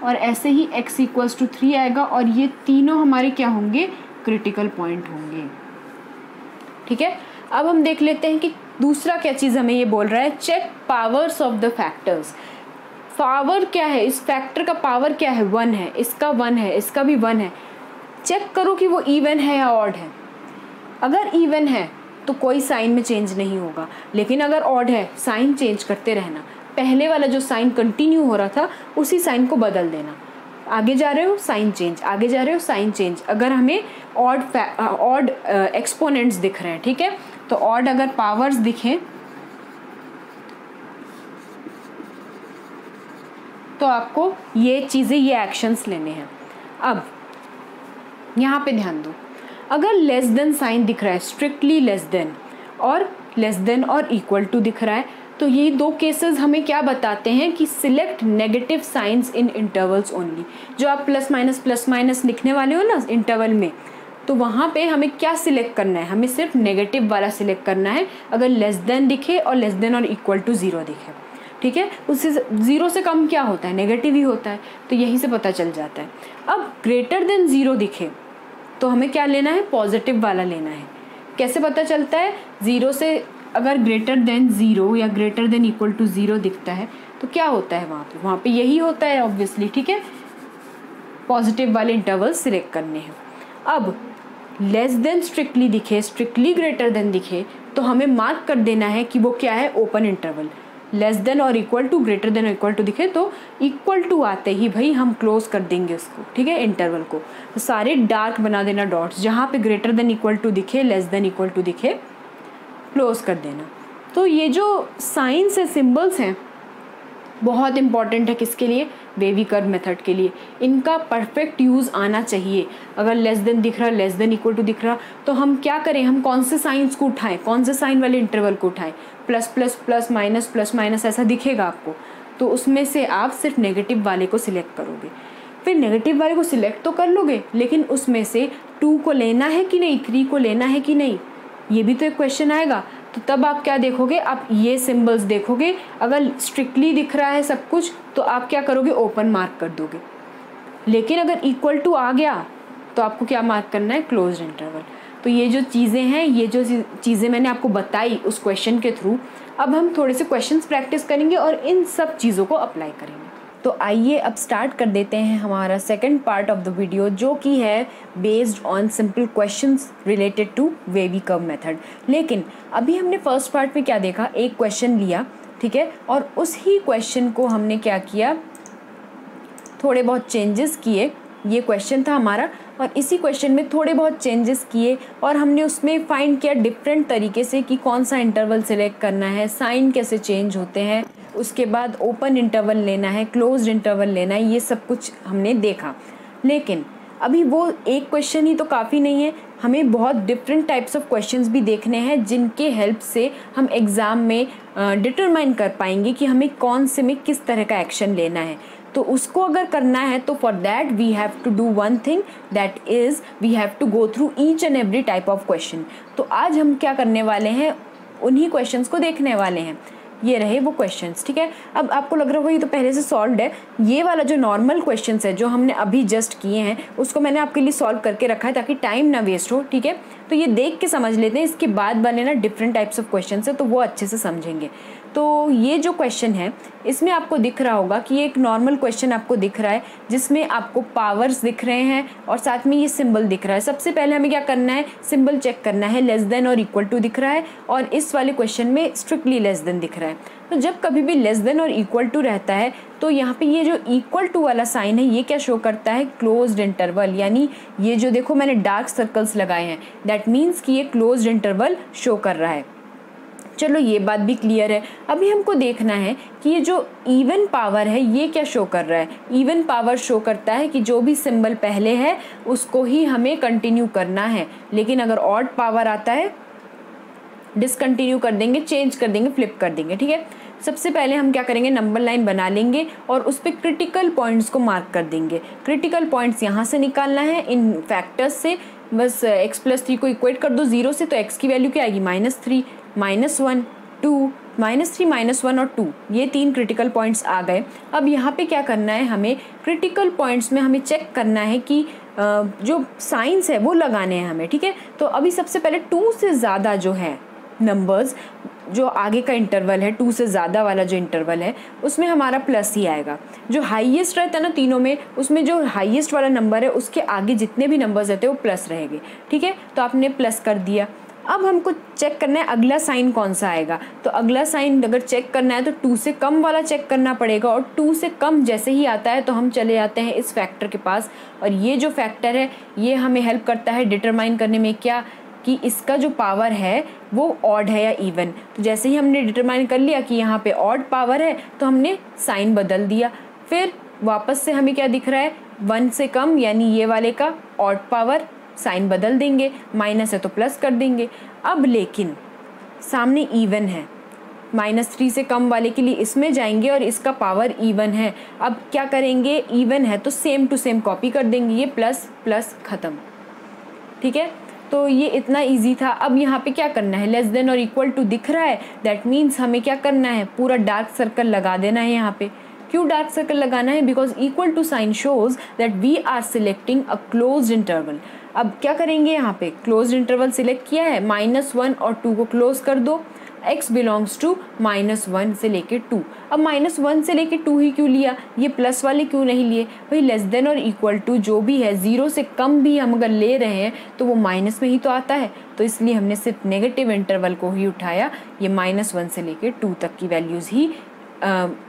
और ऐसे ही x = 3 आएगा, और ये तीनों हमारे क्या होंगे, क्रिटिकल पॉइंट होंगे। ठीक है, अब हम देख लेते हैं कि दूसरा क्या चीज़ हमें ये बोल रहा है, check powers of the factors. Power क्या है, इस फैक्टर का पावर क्या है, 1 है, इसका 1 है, इसका भी 1 है। चेक करो कि वो इवन है या ऑड है। अगर इवन है तो कोई साइन में चेंज नहीं होगा, लेकिन अगर ऑड है साइन चेंज करते रहना। पहले वाला जो साइन कंटिन्यू हो रहा था उसी साइन को बदल देना। आगे जा रहे हो साइन चेंज, आगे जा रहे हो साइन चेंज। अगर हमें ऑड एक्सपोनेंट्स दिख रहे हैं, ठीक है, तो ऑड अगर पावर्स दिखें तो आपको ये चीज़ें, ये एक्शंस लेने हैं। अब यहाँ पे ध्यान दो, अगर लेस देन साइन दिख रहा है, स्ट्रिक्टली लेस देन, और लेस देन और इक्वल टू दिख रहा है, तो ये दो केसेस हमें क्या बताते हैं कि सिलेक्ट नेगेटिव साइंस इन इंटरवल्स ओनली। जो आप प्लस माइनस लिखने वाले हो ना इंटरवल में, तो वहाँ पे हमें क्या सिलेक्ट करना है, हमें सिर्फ नेगेटिव वाला सिलेक्ट करना है अगर लेस देन दिखे और लेस देन और इक्वल टू 0 दिखे, ठीक है। उससे 0 से कम क्या होता है, नेगेटिव ही होता है, तो यहीं से पता चल जाता है। अब ग्रेटर देन 0 दिखे तो हमें क्या लेना है, पॉजिटिव वाला लेना है। कैसे पता चलता है, 0 से अगर ग्रेटर देन 0 या ग्रेटर देन इक्वल टू 0 दिखता है तो क्या होता है वहाँ पे यही होता है ऑब्वियसली, ठीक है। पॉजिटिव वाले इंटरवल सिलेक्ट करने हैं। अब लेस देन स्ट्रिक्टली दिखे, स्ट्रिक्टली ग्रेटर देन दिखे, तो हमें मार्क कर देना है कि वो क्या है, ओपन इंटरवल। लेस देन और इक्वल टू, ग्रेटर देन और इक्वल टू दिखे तो इक्वल टू आते ही भाई हम क्लोज कर देंगे उसको, ठीक है, इंटरवल को। तो सारे डार्क बना देना डॉट्स, जहाँ पे ग्रेटर देन इक्वल टू दिखे, लेस देन इक्वल टू दिखे, क्लोज कर देना। तो ये जो साइंस है, सिंबल्स हैं, बहुत इंपॉर्टेंट है किसके लिए, वेवी कर्व मेथड के लिए। इनका परफेक्ट यूज़ आना चाहिए। अगर लेस देन दिख रहा, लेस देन इक्वल टू दिख रहा, तो हम क्या करें, हम कौन से साइंस को उठाएं, कौन से साइन वाले इंटरवल को उठाएं, प्लस माइनस ऐसा दिखेगा आपको, तो उसमें से आप सिर्फ नेगेटिव वाले को सिलेक्ट करोगे। फिर नेगेटिव वाले को सिलेक्ट तो कर लोगे, लेकिन उसमें से 2 को लेना है कि नहीं, 3 को लेना है कि नहीं, ये भी तो एक क्वेश्चन आएगा। तो तब आप क्या देखोगे, आप ये सिंबल्स देखोगे। अगर स्ट्रिक्टली दिख रहा है सब कुछ तो आप क्या करोगे, ओपन मार्क कर दोगे। लेकिन अगर इक्वल टू आ गया तो आपको क्या मार्क करना है, क्लोज्ड इंटरवल। तो ये जो चीज़ें हैं, ये जो चीज़ें मैंने आपको बताई उस क्वेश्चन के थ्रू, अब हम थोड़े से क्वेश्चंस प्रैक्टिस करेंगे और इन सब चीज़ों को अप्लाई करेंगे। तो आइए अब स्टार्ट कर देते हैं हमारा second part of the video, जो कि है based on simple questions related to wavy curve method. लेकिन अभी हमने फर्स्ट पार्ट में क्या देखा, एक क्वेश्चन लिया, ठीक है, और उस ही क्वेश्चन को हमने क्या किया, थोड़े बहुत चेंजेस किए। ये क्वेश्चन था हमारा और इसी क्वेश्चन में थोड़े बहुत चेंजेस किए और हमने उसमें फाइंड किया डिफरेंट तरीके से कि कौन सा इंटरवल सिलेक्ट करना है, साइन कैसे चेंज होते हैं, उसके बाद ओपन इंटरवल लेना है, क्लोज्ड इंटरवल लेना है, ये सब कुछ हमने देखा। लेकिन अभी वो एक क्वेश्चन ही तो काफ़ी नहीं है, हमें बहुत डिफरेंट टाइप्स ऑफ क्वेश्चंस भी देखने हैं जिनके हेल्प से हम एग्ज़ाम में डिटरमाइन कर पाएंगे कि हमें कौन से में किस तरह का एक्शन लेना है। तो उसको अगर करना है तो for that we have to do one thing, that is we have to go through each and every type of question. तो आज हम क्या करने वाले हैं, उन्हीं क्वेश्चंस को देखने वाले हैं। ये रहे वो क्वेश्चंस, ठीक है। अब आपको लग रहा होगा ये तो पहले से सॉल्व्ड है। ये वाला जो नॉर्मल क्वेश्चंस है जो हमने अभी जस्ट किए हैं उसको मैंने आपके लिए सॉल्व करके रखा है ताकि टाइम ना वेस्ट हो, ठीक है। तो ये देख के समझ लेते हैं, इसके बाद बने ना डिफरेंट टाइप्स ऑफ क्वेश्चन है तो वो अच्छे से समझेंगे। तो ये जो क्वेश्चन है इसमें आपको दिख रहा होगा कि एक नॉर्मल क्वेश्चन आपको दिख रहा है जिसमें आपको पावर्स दिख रहे हैं और साथ में ये सिंबल दिख रहा है। सबसे पहले हमें क्या करना है, सिंबल चेक करना है। लेस देन और इक्वल टू दिख रहा है और इस वाले क्वेश्चन में स्ट्रिक्टली लेस देन दिख रहा है। तो जब कभी भी लेस देन और इक्वल टू रहता है तो यहाँ पे ये जो इक्वल टू वाला साइन है ये क्या शो करता है, क्लोज्ड इंटरवल। यानी ये जो देखो मैंने डार्क सर्कल्स लगाए हैं, दैट मीन्स कि ये क्लोज्ड इंटरवल शो कर रहा है। चलो ये बात भी क्लियर है। अभी हमको देखना है कि ये जो इवन पावर है ये क्या शो कर रहा है। इवन पावर शो करता है कि जो भी सिंबल पहले है उसको ही हमें कंटिन्यू करना है, लेकिन अगर ऑड पावर आता है डिसकंटिन्यू कर देंगे, चेंज कर देंगे, फ्लिप कर देंगे, ठीक है। सबसे पहले हम क्या करेंगे, नंबर लाइन बना लेंगे और उस पर क्रिटिकल पॉइंट्स को मार्क कर देंगे। क्रिटिकल पॉइंट्स यहाँ से निकालना है इन फैक्टर्स से। बस x+3 को इक्वेट कर दो 0 से, तो x की वैल्यू क्या आएगी, -3, -1, 2, -3, -1 और 2, ये 3 क्रिटिकल पॉइंट्स आ गए। अब यहाँ पे क्या करना है, हमें क्रिटिकल पॉइंट्स में हमें चेक करना है कि जो साइंस है वो लगाने हैं हमें, ठीक है। तो अभी सबसे पहले 2 से ज़्यादा जो है नंबर्स जो आगे का इंटरवल है 2 से ज़्यादा वाला जो इंटरवल है उसमें हमारा प्लस ही आएगा। जो हाईएस्ट रहता है ना तीनों में, उसमें जो हाईएस्ट वाला नंबर है उसके आगे जितने भी नंबर्स रहते हैं वो प्लस रहेंगे। ठीक है, तो आपने प्लस कर दिया। अब हमको चेक करना है अगला साइन कौन सा आएगा। तो अगला साइन अगर चेक करना है तो 2 से कम वाला चेक करना पड़ेगा, और 2 से कम जैसे ही आता है तो हम चले जाते हैं इस फैक्टर के पास। और ये जो फैक्टर है ये हमें हेल्प करता है डिटरमाइन करने में क्या, कि इसका जो पावर है वो ऑड है या इवन। तो जैसे ही हमने डिटरमाइन कर लिया कि यहाँ पे ऑड पावर है तो हमने साइन बदल दिया। फिर वापस से हमें क्या दिख रहा है, 1 से कम यानी ये वाले का ऑड पावर, साइन बदल देंगे, माइनस है तो प्लस कर देंगे। अब लेकिन सामने इवन है, -3 से कम वाले के लिए इसमें जाएंगे और इसका पावर इवन है। अब क्या करेंगे, इवन है तो सेम टू सेम कॉपी कर देंगे, ये प्लस प्लस ख़त्म। ठीक है, तो ये इतना इजी था। अब यहाँ पे क्या करना है, लेस देन और इक्वल टू दिख रहा है, दैट मीन्स हमें क्या करना है, पूरा डार्क सर्कल लगा देना है यहाँ पे। क्यों डार्क सर्कल लगाना है, because equal to sign shows that we are selecting a closed interval. अब क्या करेंगे, यहाँ पे क्लोज्ड इंटरवल सिलेक्ट किया है, -1 और 2 को क्लोज कर दो, x बिलोंग्स टू -1 से लेके 2। अब -1 से लेके 2 ही क्यों लिया, ये प्लस वाले क्यों नहीं लिए, भाई लेस देन और इक्वल टू जो भी है 0 से कम भी हम अगर ले रहे हैं तो वो माइनस में ही तो आता है, तो इसलिए हमने सिर्फ नेगेटिव इंटरवल को ही उठाया। ये -1 से लेके 2 तक की वैल्यूज़ ही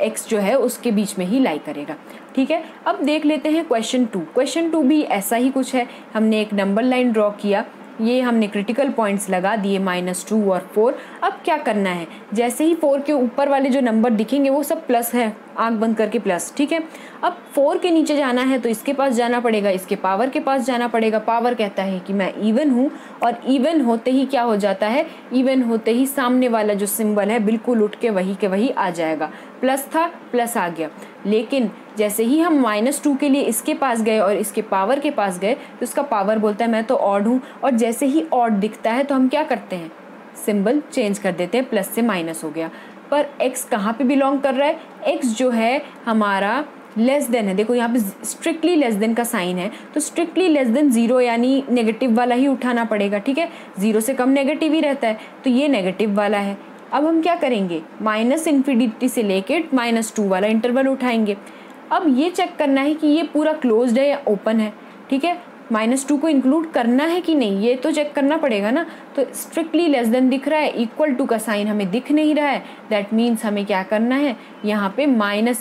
x जो है उसके बीच में ही लाई करेगा। ठीक है, अब देख लेते हैं क्वेश्चन 2। क्वेश्चन 2 भी ऐसा ही कुछ है, हमने एक नंबर लाइन ड्रॉ किया, ये हमने क्रिटिकल पॉइंट्स लगा दिए -2 और 4। अब क्या करना है, जैसे ही 4 के ऊपर वाले जो नंबर दिखेंगे वो सब प्लस है, आंख बंद करके प्लस। ठीक है, अब 4 के नीचे जाना है तो इसके पास जाना पड़ेगा, इसके पावर के पास जाना पड़ेगा। पावर कहता है कि मैं इवन हूँ, और इवन होते ही क्या हो जाता है, इवन होते ही सामने वाला जो सिंबल है बिल्कुल उठ के वही के वही आ जाएगा। प्लस था, प्लस आ गया। लेकिन जैसे ही हम -2 के लिए इसके पास गए और इसके पावर के पास गए तो इसका पावर बोलता है मैं तो ऑड हूँ, और जैसे ही ऑड दिखता है तो हम क्या करते हैं, सिंबल चेंज कर देते हैं, प्लस से माइनस हो गया। पर x कहाँ पे बिलोंग कर रहा है, x जो है हमारा लेस देन है। देखो यहाँ पे स्ट्रिक्टली लेस देन का साइन है, तो स्ट्रिक्टली लेस देन 0 यानी नेगेटिव वाला ही उठाना पड़ेगा। ठीक है, 0 से कम नेगेटिव ही रहता है, तो ये नेगेटिव वाला है। अब हम क्या करेंगे, -∞ से लेके -2 वाला इंटरवल उठाएंगे। अब ये चेक करना है कि ये पूरा क्लोज्ड है या ओपन है। ठीक है, -2 को इंक्लूड करना है कि नहीं, ये तो चेक करना पड़ेगा ना। तो स्ट्रिक्टली लेस देन दिख रहा है, इक्वल टू का साइन हमें दिख नहीं रहा है, दैट मीन्स हमें क्या करना है, यहाँ पे -∞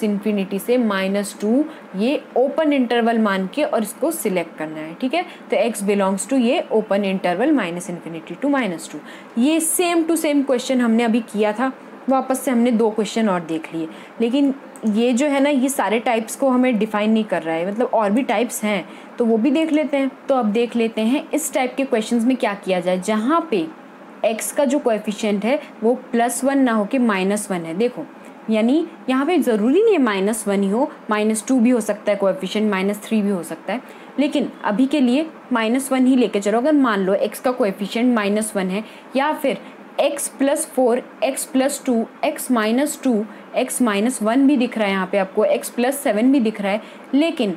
से -2 ये ओपन इंटरवल मान के और इसको सिलेक्ट करना है। ठीक है, तो x बिलोंग्स टू ये ओपन इंटरवल -∞ टू -2। ये सेम टू सेम क्वेश्चन हमने अभी किया था, वापस से हमने 2 क्वेश्चन और देख लिए। लेकिन ये जो है ना, ये सारे टाइप्स को हमें डिफाइन नहीं कर रहा है, मतलब और भी टाइप्स हैं तो वो भी देख लेते हैं। तो अब देख लेते हैं इस टाइप के क्वेश्चंस में क्या किया जाए, जहाँ पे x का जो कोएफिशिएंट है वो +1 ना हो के -1 है। देखो यानी यहाँ पे ज़रूरी नहीं है -1 ही हो, -2 भी हो सकता है कोएफिशिएंट, -3 भी हो सकता है, लेकिन अभी के लिए -1 ही लेके चलो। अगर मान लो x का कोएफिशिएंट -1 है, या फिर x + 4, x + 2, x - 2, x - 1 भी दिख रहा है यहाँ पे आपको, x + 7 भी दिख रहा है। लेकिन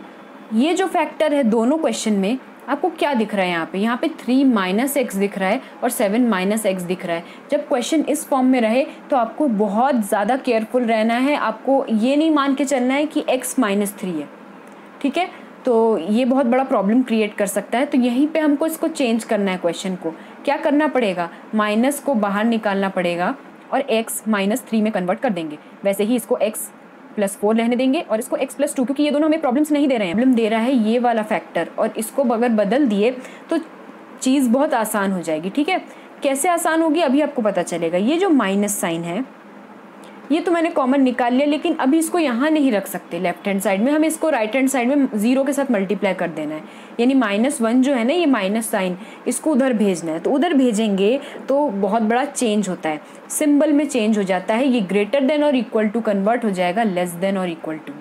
ये जो फैक्टर है दोनों क्वेश्चन में आपको क्या दिख रहा है, यहाँ पे 3 - x दिख रहा है और 7 - x दिख रहा है। जब क्वेश्चन इस फॉर्म में रहे तो आपको बहुत ज़्यादा केयरफुल रहना है, आपको ये नहीं मान के चलना है कि x - 3 है। ठीक है, तो ये बहुत बड़ा प्रॉब्लम क्रिएट कर सकता है। तो यहीं पे हमको इसको चेंज करना है, क्वेश्चन को क्या करना पड़ेगा, माइनस को बाहर निकालना पड़ेगा और x -3 में कन्वर्ट कर देंगे। वैसे ही इसको x + 4 रहने देंगे और इसको x + 2, क्योंकि ये दोनों हमें प्रॉब्लम्स नहीं दे रहे हैं, प्रॉब्लम दे रहा है ये वाला फैक्टर, और इसको अगर बदल दिए तो चीज़ बहुत आसान हो जाएगी। ठीक है, कैसे आसान होगी अभी आपको पता चलेगा। ये जो माइनस साइन है ये तो मैंने कॉमन निकाल लिया, लेकिन अभी इसको यहाँ नहीं रख सकते लेफ्ट हैंड साइड में, हमें इसको राइट हैंड साइड में 0 के साथ मल्टीप्लाई कर देना है। यानी -1 जो है ना, ये माइनस साइन, इसको उधर भेजना है। तो उधर भेजेंगे तो बहुत बड़ा चेंज होता है, सिंबल में चेंज हो जाता है। ये ग्रेटर देन और इक्वल टू कन्वर्ट हो जाएगा लेस देन और इक्वल टू,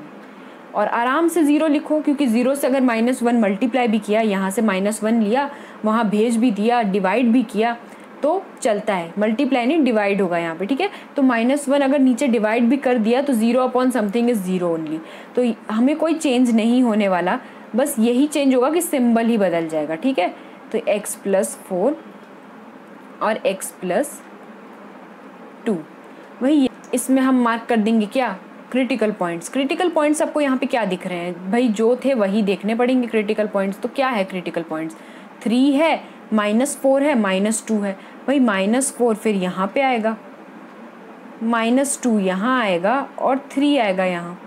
और आराम से 0 लिखो, क्योंकि 0 से अगर -1 मल्टीप्लाई भी किया, यहाँ से -1 लिया, वहाँ भेज भी दिया, डिवाइड भी किया तो चलता है, मल्टीप्लाई नहीं डिवाइड होगा यहाँ पे। ठीक है, तो -1 अगर नीचे डिवाइड भी कर दिया तो 0/something इज 0 ओनली, तो हमें कोई चेंज नहीं होने वाला, बस यही चेंज होगा कि सिंबल ही बदल जाएगा। ठीक है, तो x + 4 और x + 2, वही इसमें हम मार्क कर देंगे क्या, क्रिटिकल पॉइंट्स। क्रिटिकल पॉइंट्स आपको यहाँ पे क्या दिख रहे हैं भाई, जो थे वही देखने पड़ेंगे क्रिटिकल पॉइंट्स। तो क्या है क्रिटिकल पॉइंट्स, 3 है, -4 है, -2 है। भाई -4 फिर यहाँ पे आएगा, -2 यहाँ आएगा और 3 आएगा यहाँ।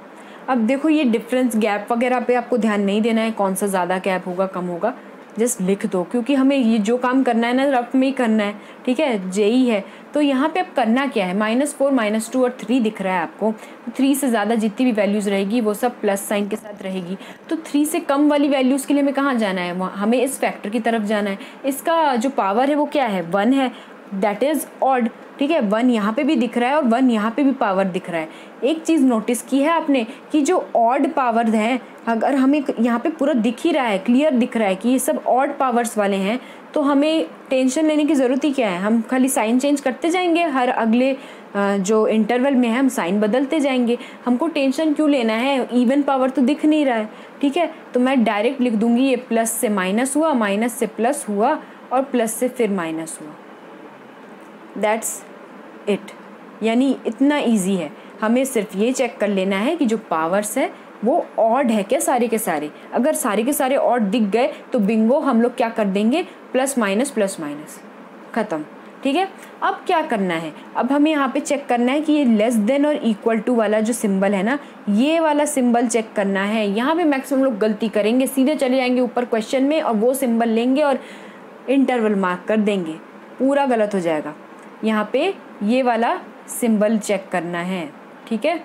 अब देखो ये डिफरेंस गैप वगैरह पे आपको ध्यान नहीं देना है, कौन सा ज़्यादा गैप होगा कम होगा, जस्ट लिख दो, क्योंकि हमें ये जो काम करना है ना रफ में ही करना है, ठीक है, जेई है। तो यहाँ पे अब करना क्या है, -4, -2 और 3 दिख रहा है आपको। 3 से ज़्यादा जितनी भी वैल्यूज़ रहेगी वो सब प्लस साइन के साथ रहेगी। तो 3 से कम वाली वैल्यूज़ के लिए हमें कहाँ जाना है, हमें इस फैक्टर की तरफ जाना है। इसका जो पावर है वो क्या है, 1 है, दैट इज़ ऑड, ठीक है। 1 यहाँ पे भी दिख रहा है और 1 यहाँ पे भी पावर दिख रहा है। एक चीज़ नोटिस की है आपने कि जो ऑड पावर है, अगर हमें यहाँ पे पूरा दिख ही रहा है, क्लियर दिख रहा है कि ये सब ऑड पावर्स वाले हैं, तो हमें टेंशन लेने की ज़रूरत ही क्या है, हम खाली साइन चेंज करते जाएंगे, हर अगले जो इंटरवल में है हम साइन बदलते जाएंगे। हमको टेंशन क्यों लेना है, इवन पावर तो दिख नहीं रहा है, ठीक है। तो मैं डायरेक्ट लिख दूंगी ये प्लस से माइनस हुआ, माइनस से प्लस हुआ और प्लस से फिर माइनस हुआ, दैट्स इट। यानी इतना इजी है, हमें सिर्फ ये चेक कर लेना है कि जो पावर्स है वो ऑड है क्या सारे के सारे। अगर सारे के सारे ऑड दिख गए तो बिंगो, हम लोग क्या कर देंगे, प्लस माइनस ख़त्म, ठीक है। अब क्या करना है, अब हमें यहाँ पे चेक करना है कि ये लेस देन और इक्वल टू वाला जो सिंबल है ना, ये वाला सिंबल चेक करना है। यहाँ पे मैक्सिमम लोग गलती करेंगे, सीधे चले जाएंगे ऊपर क्वेश्चन में और वो सिंबल लेंगे और इंटरवल मार्क कर देंगे, पूरा गलत हो जाएगा। यहाँ पे ये वाला सिंबल चेक करना है, ठीक है,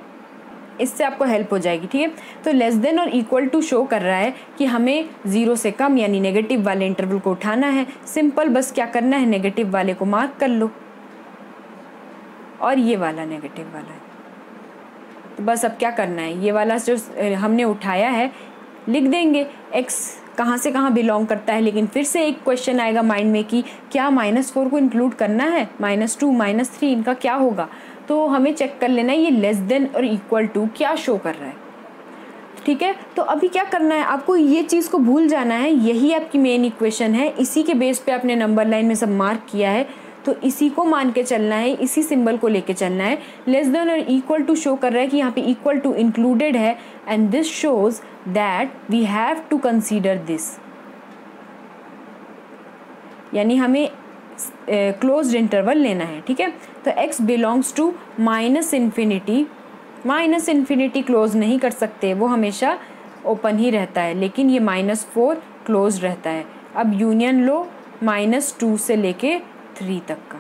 इससे आपको हेल्प हो जाएगी, ठीक है। तो लेस देन और इक्वल टू शो कर रहा है कि हमें 0 से कम यानी नेगेटिव वाले इंटरवल को उठाना है। सिंपल बस क्या करना है, नेगेटिव वाले को मार्क कर लो और ये वाला नेगेटिव वाला है। तो बस अब क्या करना है, ये वाला जो हमने उठाया है लिख देंगे, x कहाँ से कहाँ बिलोंग करता है। लेकिन फिर से एक क्वेश्चन आएगा माइंड में कि क्या -4 को इंक्लूड करना है, -2, -3 इनका क्या होगा। तो हमें चेक कर लेना है ये लेस देन और इक्वल टू क्या शो कर रहा है, ठीक है। तो अभी क्या करना है, आपको ये चीज़ को भूल जाना है, यही आपकी मेन इक्वेशन है, इसी के बेस पे आपने नंबर लाइन में सब मार्क किया है, तो इसी को मान के चलना है, इसी सिंबल को लेके चलना है। लेस देन और इक्वल टू शो कर रहा है कि यहाँ पे इक्वल टू इंक्लूडेड है, and this shows that we have to consider this, यानी हमें क्लोज्ड इंटरवल लेना है, ठीक है। तो x बिलोंग्स टू -∞, -∞ क्लोज नहीं कर सकते, वो हमेशा ओपन ही रहता है, लेकिन ये -4 क्लोज रहता है। अब यूनियन लो -2 से लेके 3 तक का,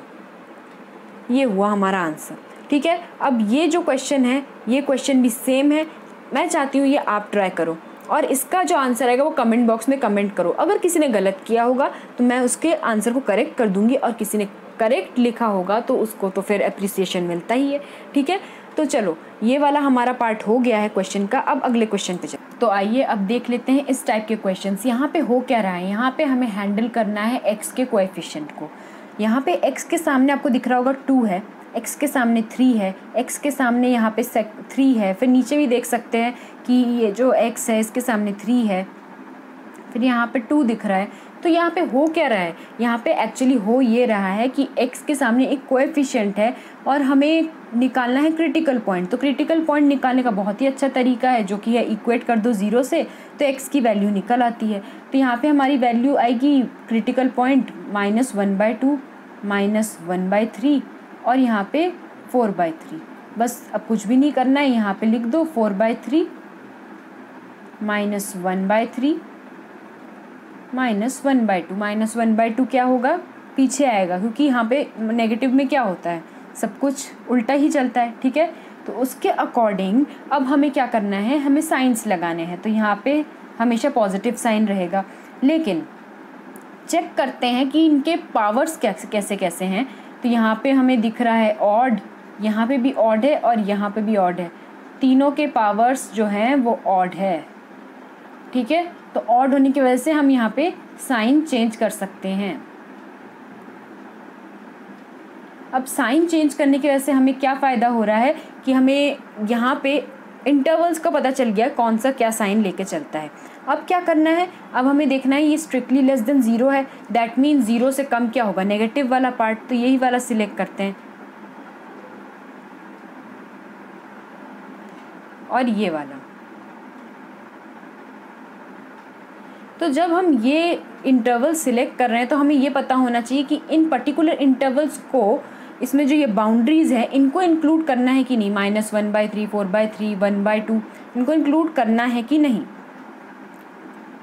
ये हुआ हमारा आंसर, ठीक है। अब ये जो क्वेश्चन है, ये क्वेश्चन भी सेम है, मैं चाहती हूँ ये आप ट्राई करो और इसका जो आंसर आएगा वो कमेंट बॉक्स में कमेंट करो। अगर किसी ने गलत किया होगा तो मैं उसके आंसर को करेक्ट कर दूंगी, और किसी ने करेक्ट लिखा होगा तो उसको तो फिर अप्रिसिएशन मिलता ही है, ठीक है। तो चलो ये वाला हमारा पार्ट हो गया है क्वेश्चन का। अब अगले क्वेश्चन पे चलो, तो आइए अब देख लेते हैं इस टाइप के क्वेश्चंस। यहाँ पे हो क्या रहा है, यहाँ पे हमें हैंडल करना है x के कोएफिशिएंट को। यहाँ पे x के सामने आपको दिख रहा होगा 2 है, x के सामने 3 है, x के सामने यहाँ पे 3 है, फिर नीचे भी देख सकते हैं कि ये जो x है इसके सामने 3 है, फिर यहाँ पे 2 दिख रहा है। तो यहाँ पे हो क्या रहा है, यहाँ पे एक्चुअली हो ये रहा है कि x के सामने एक कोएफिशिएंट है और हमें निकालना है क्रिटिकल पॉइंट। तो क्रिटिकल पॉइंट निकालने का बहुत ही अच्छा तरीका है, जो कि है इक्वेट कर दो 0 से, तो x की वैल्यू निकल आती है। तो यहाँ पे हमारी वैल्यू आएगी क्रिटिकल पॉइंट -1/2, -1/3 और यहाँ पे 4/3। बस अब कुछ भी नहीं करना है, यहाँ पे लिख दो 4/3 -1/3 -1/2। -1/2 क्या होगा, पीछे आएगा, क्योंकि यहाँ पे नेगेटिव में क्या होता है, सब कुछ उल्टा ही चलता है, ठीक है। तो उसके अकॉर्डिंग अब हमें क्या करना है, हमें साइंस लगाने हैं। तो यहाँ पे हमेशा पॉजिटिव साइन रहेगा, लेकिन चेक करते हैं कि इनके पावर्स कैसे कैसे हैं। तो यहाँ पे हमें दिख रहा है ऑड, यहाँ पे भी ऑड है और यहाँ पे भी ऑड है, तीनों के पावर्स जो हैं वो ऑड है, ठीक है। तो ऑड होने की वजह से हम यहाँ पे साइन चेंज कर सकते हैं। अब साइन चेंज करने की वजह से हमें क्या फ़ायदा हो रहा है कि हमें यहाँ पे इंटरवल्स का पता चल गया कौन सा क्या साइन लेके चलता है। अब क्या करना है, अब हमें देखना है ये स्ट्रिक्टली लेस देन 0 है, दैट मीन 0 से कम क्या होगा, नेगेटिव वाला पार्ट। तो यही वाला सिलेक्ट करते हैं, और ये वाला। तो जब हम ये इंटरवल सिलेक्ट कर रहे हैं तो हमें ये पता होना चाहिए कि इन पर्टिकुलर इंटरवल्स को, इसमें जो ये बाउंड्रीज़ है इनको इंक्लूड करना है कि नहीं, -1/3, 4/3, 1/2, इनको इंक्लूड करना है कि नहीं।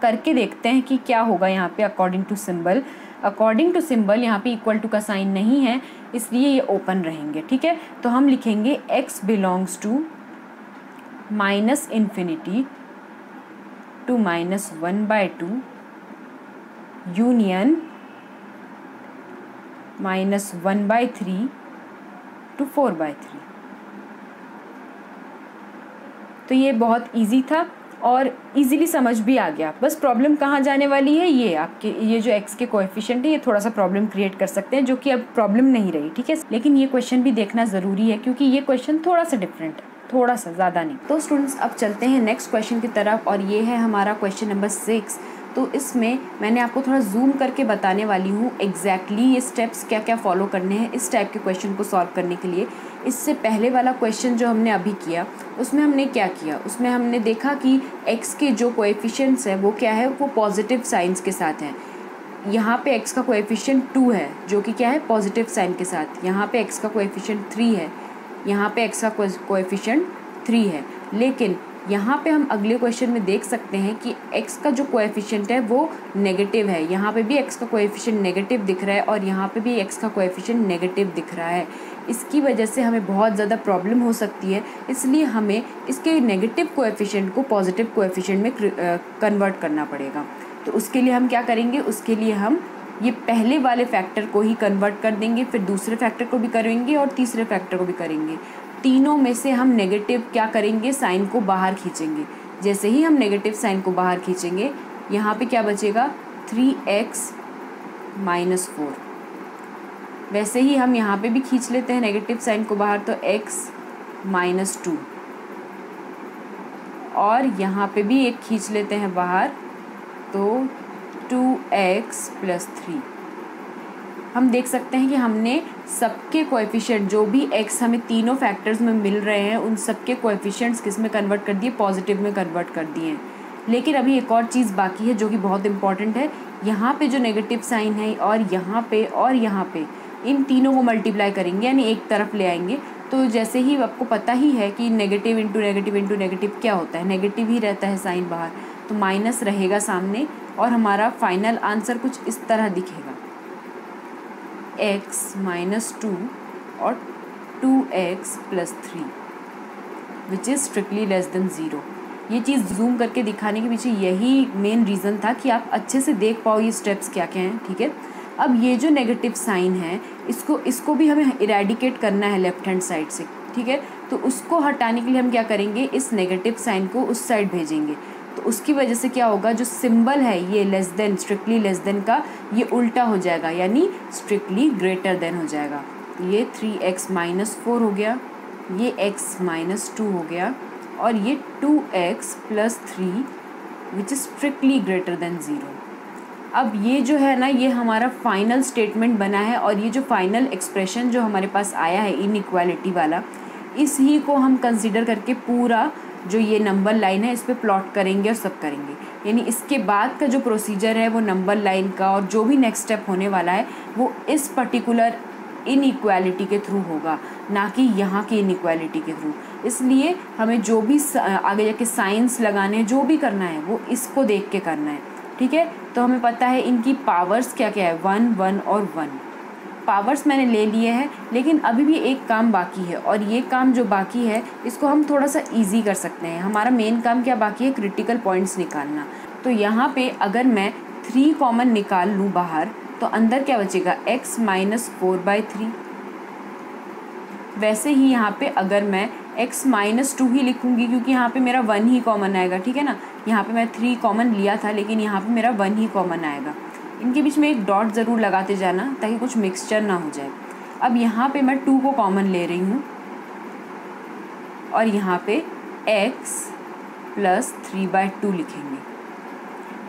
करके देखते हैं कि क्या होगा यहाँ पे according to symbol. According to symbol यहाँ पे इक्वल टू का साइन नहीं है, इसलिए ये ओपन रहेंगे। ठीक है, तो हम लिखेंगे x belongs to -∞ to -1/2 union -1/3 to 4/3। तो ये बहुत इजी था और इजीली समझ भी आ गया। बस प्रॉब्लम कहाँ जाने वाली है, ये आपके ये जो x के कोएफिशिएंट है ये थोड़ा सा प्रॉब्लम क्रिएट कर सकते हैं, जो कि अब प्रॉब्लम नहीं रही। ठीक है, लेकिन ये क्वेश्चन भी देखना ज़रूरी है क्योंकि ये क्वेश्चन थोड़ा सा डिफरेंट है, थोड़ा सा, ज़्यादा नहीं। तो स्टूडेंट्स अब चलते हैं नेक्स्ट क्वेश्चन की तरफ और ये है हमारा क्वेश्चन नंबर 6। तो इसमें मैंने आपको थोड़ा जूम करके बताने वाली हूँ एग्जैक्टली ये स्टेप्स क्या क्या फॉलो करने हैं इस टाइप के क्वेश्चन को सॉल्व करने के लिए। इससे पहले वाला क्वेश्चन जो हमने अभी किया उसमें हमने क्या किया, उसमें हमने देखा कि x के जो कोएफिशिएंट्स है वो क्या है, वो पॉजिटिव साइंस के साथ हैं। यहाँ पे x का कोएफिशिएंट 2 है जो कि क्या है, पॉजिटिव साइन के साथ। यहाँ पे x का कोएफिशिएंट 3 है, यहाँ पे x का कोएफिशिएंट 3 है। लेकिन यहाँ पे हम अगले क्वेश्चन में देख सकते हैं कि x का जो कोएफिशिएंट है वो नेगेटिव है। यहाँ पे भी x का कोएफिशिएंट नेगेटिव दिख रहा है और यहाँ पे भी x का कोएफिशिएंट नेगेटिव दिख रहा है। इसकी वजह से हमें बहुत ज़्यादा प्रॉब्लम हो सकती है, इसलिए हमें इसके नेगेटिव कोएफिशिएंट को पॉजिटिव कोएफिशिएंट में कन्वर्ट करना पड़ेगा। तो उसके लिए हम क्या करेंगे, उसके लिए हम ये पहले वाले फैक्टर को ही कन्वर्ट कर देंगे, फिर दूसरे फैक्टर को भी करेंगे और तीसरे फैक्टर को भी करेंगे। तीनों में से हम नेगेटिव क्या करेंगे, साइन को बाहर खींचेंगे। जैसे ही हम नेगेटिव साइन को बाहर खींचेंगे यहाँ पे क्या बचेगा, 3x - 4। वैसे ही हम यहाँ पे भी खींच लेते हैं नेगेटिव साइन को बाहर, तो x - 2 और यहाँ पे भी एक खींच लेते हैं बाहर, तो 2x + 3। हम देख सकते हैं कि हमने सबके कोएफिशिएंट जो भी x हमें तीनों फैक्टर्स में मिल रहे हैं उन सबके कोएफिशिएंट्स किस में कन्वर्ट कर दिए, पॉजिटिव में कन्वर्ट कर दिए हैं। लेकिन अभी एक और चीज़ बाकी है जो कि बहुत इंपॉर्टेंट है। यहाँ पे जो नेगेटिव साइन है और यहाँ पे इन तीनों को मल्टीप्लाई करेंगे, यानी एक तरफ ले आएंगे। तो जैसे ही आपको पता ही है कि negative into negative into negative क्या होता है, नेगेटिव ही रहता है साइन बाहर, तो माइनस रहेगा सामने और हमारा फाइनल आंसर कुछ इस तरह दिखेगा, x - 2 और 2x + 3 which is strictly less than 0। ये चीज़ जूम करके दिखाने के पीछे यही मेन रीज़न था कि आप अच्छे से देख पाओ ये स्टेप्स क्या क्या हैं। ठीक है, अब ये जो नेगेटिव साइन है इसको भी हमें इरेडिकेट करना है लेफ्ट हैंड साइड से। ठीक है, तो उसको हटाने के लिए हम क्या करेंगे, इस नेगेटिव साइन को उस साइड भेजेंगे। तो उसकी वजह से क्या होगा, जो सिंबल है ये less than, strictly less than का ये उल्टा हो जाएगा, यानी स्ट्रिक्टली ग्रेटर देन हो जाएगा। ये 3x - 4 हो गया, ये x - 2 हो गया और ये 2x + 3 which is strictly greater than 0। अब ये जो है ना, ये हमारा फाइनल स्टेटमेंट बना है और ये जो फाइनल एक्सप्रेशन जो हमारे पास आया है इनइक्वालिटी वाला, इस ही को हम कंसिडर करके पूरा जो ये नंबर लाइन है इस पे प्लॉट करेंगे और सब करेंगे। यानी इसके बाद का जो प्रोसीजर है वो नंबर लाइन का और जो भी नेक्स्ट स्टेप होने वाला है वो इस पर्टिकुलर इनइक्वालिटी के थ्रू होगा, ना कि यहाँ की इनइक्वालिटी के थ्रू। इसलिए हमें जो भी आगे जाके साइंस लगाने हैं, जो भी करना है वो इसको देख के करना है। ठीक है, तो हमें पता है इनकी पावर्स क्या क्या है, 1 1 और 1 पावर्स मैंने ले लिए हैं। लेकिन अभी भी एक काम बाकी है और ये काम जो बाकी है इसको हम थोड़ा सा इजी कर सकते हैं। हमारा मेन काम क्या बाकी है, क्रिटिकल पॉइंट्स निकालना। तो यहाँ पे अगर मैं 3 कॉमन निकाल लूँ बाहर तो अंदर क्या बचेगा, x - 4/3। वैसे ही यहाँ पे अगर मैं x - 2 ही लिखूँगी क्योंकि यहाँ पे मेरा 1 ही कॉमन आएगा। ठीक है ना, यहाँ पे मैं 3 कॉमन लिया था लेकिन यहाँ पे मेरा 1 ही कॉमन आएगा। इनके बीच में एक डॉट ज़रूर लगाते जाना ताकि कुछ मिक्सचर ना हो जाए। अब यहाँ पे मैं 2 को कॉमन ले रही हूँ और यहाँ पे x + 3/2 लिखेंगे।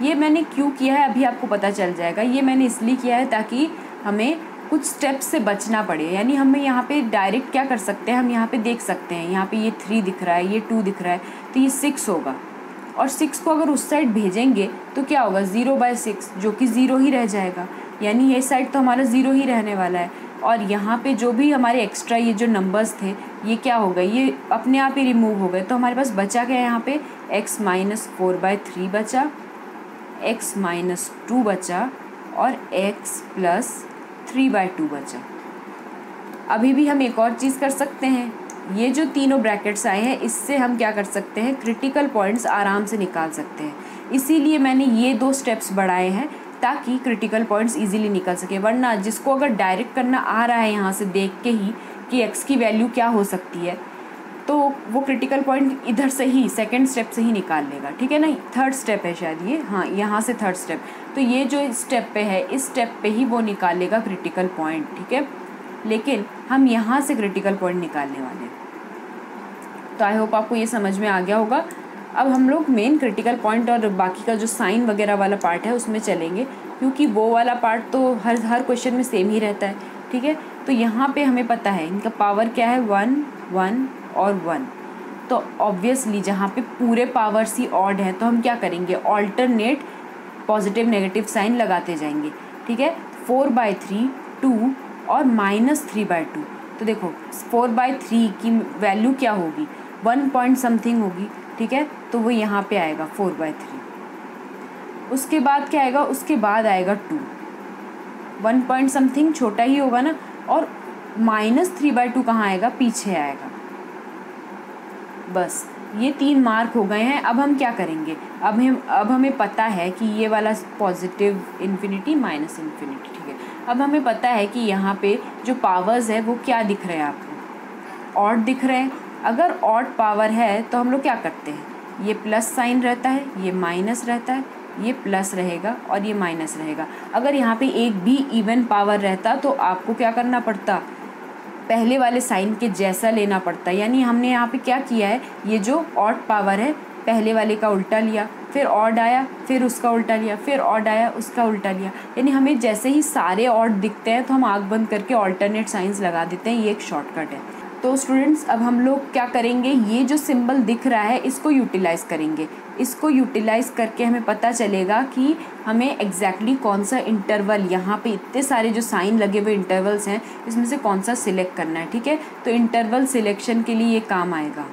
ये मैंने क्यों किया है अभी आपको पता चल जाएगा। ये मैंने इसलिए किया है ताकि हमें कुछ स्टेप्स से बचना पड़े, यानी हमें यहाँ पे डायरेक्ट क्या कर सकते हैं, हम यहाँ पे देख सकते हैं, यहाँ पे ये 3 दिख रहा है, ये 2 दिख रहा है, तो ये 6 होगा। और 6 को अगर उस साइड भेजेंगे तो क्या होगा, 0/6 जो कि 0 ही रह जाएगा, यानी ये साइड तो हमारा 0 ही रहने वाला है। और यहाँ पे जो भी हमारे एक्स्ट्रा ये जो नंबर्स थे ये क्या हो गए, ये अपने आप ही रिमूव हो गए। तो हमारे पास बचा क्या है यहाँ पे, x - 4/3 बचा, x - 2 बचा और x + 3/2 बचा। अभी भी हम एक और चीज़ कर सकते हैं, ये जो तीनों ब्रैकेट्स आए हैं इससे हम क्या कर सकते हैं, क्रिटिकल पॉइंट्स आराम से निकाल सकते हैं। इसीलिए मैंने ये 2 स्टेप्स बढ़ाए हैं ताकि क्रिटिकल पॉइंट्स इजीली निकल सके। वरना जिसको अगर डायरेक्ट करना आ रहा है यहाँ से देख के ही कि x की वैल्यू क्या हो सकती है, तो वो क्रिटिकल पॉइंट इधर से ही सेकंड स्टेप से ही निकाल लेगा, ठीक है ना। थर्ड स्टेप है शायद ये, हाँ यहाँ से थर्ड स्टेप, तो ये जो स्टेप पे है इस स्टेप पे ही वो निकालेगा क्रिटिकल पॉइंट, ठीक है। लेकिन हम यहाँ से क्रिटिकल पॉइंट निकालने वाले हैं। तो आई होप आपको ये समझ में आ गया होगा। अब हम लोग मेन क्रिटिकल पॉइंट और बाकी का जो साइन वगैरह वाला पार्ट है उसमें चलेंगे, क्योंकि वो वाला पार्ट तो हर क्वेश्चन में सेम ही रहता है, ठीक है। तो यहाँ पे हमें पता है इनका पावर क्या है, 1 1 और 1। तो ऑब्वियसली जहाँ पे पूरे पावर्स ही ऑड हैं तो हम क्या करेंगे, ऑल्टरनेट पॉजिटिव नेगेटिव साइन लगाते जाएंगे, ठीक है। 4/3 2 और -3/2। तो देखो 4/3 की वैल्यू क्या होगी, 1 पॉइंट समथिंग होगी, ठीक है। तो वो यहाँ पे आएगा 4/3। उसके बाद क्या आएगा, उसके बाद आएगा 2, 1 पॉइंट समथिंग छोटा ही होगा ना। और -3/2 कहाँ आएगा, पीछे आएगा। बस ये 3 मार्क हो गए हैं। अब हम क्या करेंगे, अब हमें पता है कि ये वाला पॉजिटिव इन्फिनिटी माइनस इन्फिनिटी, ठीक है। अब हमें पता है कि यहाँ पे जो पावर्स है वो क्या दिख रहे हैं आपको, ऑड दिख रहे हैं। अगर ऑड पावर है तो हम लोग क्या करते हैं, ये प्लस साइन रहता है, ये माइनस रहता है, ये प्लस रहेगा और ये माइनस रहेगा। अगर यहाँ पे एक भी इवन पावर रहता तो आपको क्या करना पड़ता, पहले वाले साइन के जैसा लेना पड़ता। यानी हमने यहाँ पे क्या किया है, ये जो ऑड पावर है पहले वाले का उल्टा लिया, फिर ऑड आया, फिर उसका उल्टा लिया, फिर ऑड आया, उसका उल्टा लिया। यानी हमें जैसे ही सारे ऑड दिखते हैं तो हम आँख बंद करके ऑल्टरनेट साइंस लगा देते हैं, ये एक शॉर्टकट है। तो स्टूडेंट्स अब हम लोग क्या करेंगे, ये जो सिंबल दिख रहा है इसको यूटिलाइज़ करेंगे। इसको यूटिलाइज़ करके हमें पता चलेगा कि हमें एग्जैक्टली कौन सा इंटरवल, यहाँ पे इतने सारे जो साइन लगे हुए इंटरवल्स हैं इसमें से कौन सा सिलेक्ट करना है, ठीक है। तो इंटरवल सिलेक्शन के लिए ये काम आएगा।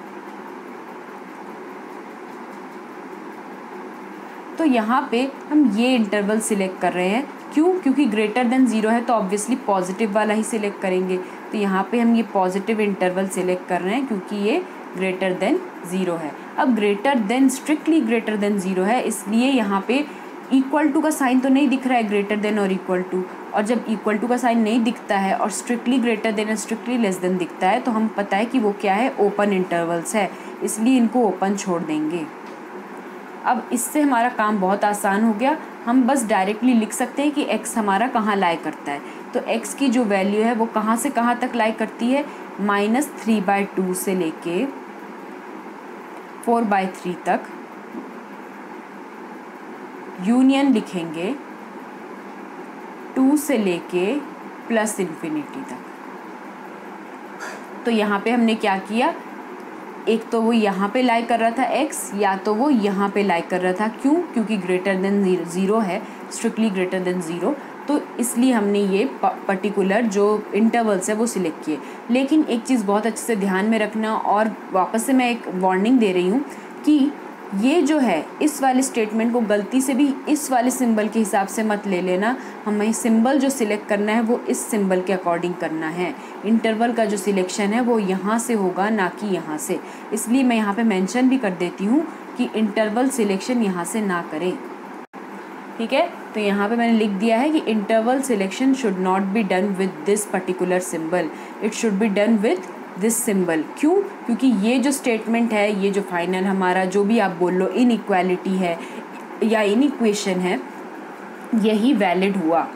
तो यहाँ पे हम ये इंटरवल सिलेक्ट कर रहे हैं, क्यों, क्योंकि ग्रेटर देन 0 है तो ऑब्वियसली पॉजिटिव वाला ही सिलेक्ट करेंगे। तो यहाँ पे हम ये पॉजिटिव इंटरवल सिलेक्ट कर रहे हैं क्योंकि ये ग्रेटर देन 0 है। अब greater than, strictly greater than 0 है, इसलिए यहाँ पे इक्वल टू का साइन तो नहीं दिख रहा है, ग्रेटर देन और इक्वल टू। और जब इक्वल टू का साइन नहीं दिखता है और स्ट्रिक्टली ग्रेटर देन और स्ट्रिक्टली लेस देन दिखता है तो हम पता है कि वो क्या है, ओपन इंटरवल्स है, इसलिए इनको ओपन छोड़ देंगे। अब इससे हमारा काम बहुत आसान हो गया। हम बस डायरेक्टली लिख सकते हैं कि x हमारा कहाँ लाई करता है। तो x की जो वैल्यू है वो कहाँ से कहाँ तक लाई करती है, -3/2 से लेके 4/3 तक, यूनियन लिखेंगे 2 से लेके +∞ तक। तो यहाँ पे हमने क्या किया, एक तो वो यहाँ पे लाई कर रहा था x, या तो वो यहाँ पे लाई कर रहा था, क्यों, क्योंकि ग्रेटर देन 0 है, स्ट्रिक्टली ग्रेटर देन 0, तो इसलिए हमने ये पर्टिकुलर जो इंटरवल्स है वो सिलेक्ट किए। लेकिन एक चीज़ बहुत अच्छे से ध्यान में रखना, और वापस से मैं एक वार्निंग दे रही हूँ कि ये जो है इस वाले स्टेटमेंट को गलती से भी इस वाले सिंबल के हिसाब से मत ले लेना। हमें सिंबल जो सिलेक्ट करना है वो इस सिंबल के अकॉर्डिंग करना है। इंटरवल का जो सिलेक्शन है वो यहाँ से होगा, ना कि यहाँ से। इसलिए मैं यहाँ पे मेंशन भी कर देती हूँ कि इंटरवल सिलेक्शन यहाँ से ना करें, ठीक है। तो यहाँ पे मैंने लिख दिया है कि interval selection should not be done with this particular symbol, it should be done with this symbol. क्यों, क्योंकि ये जो स्टेटमेंट है, ये जो फाइनल हमारा जो भी आप बोल लो इनइक्वालिटी है या इनइक्वेशन है, यही वैलिड हुआ,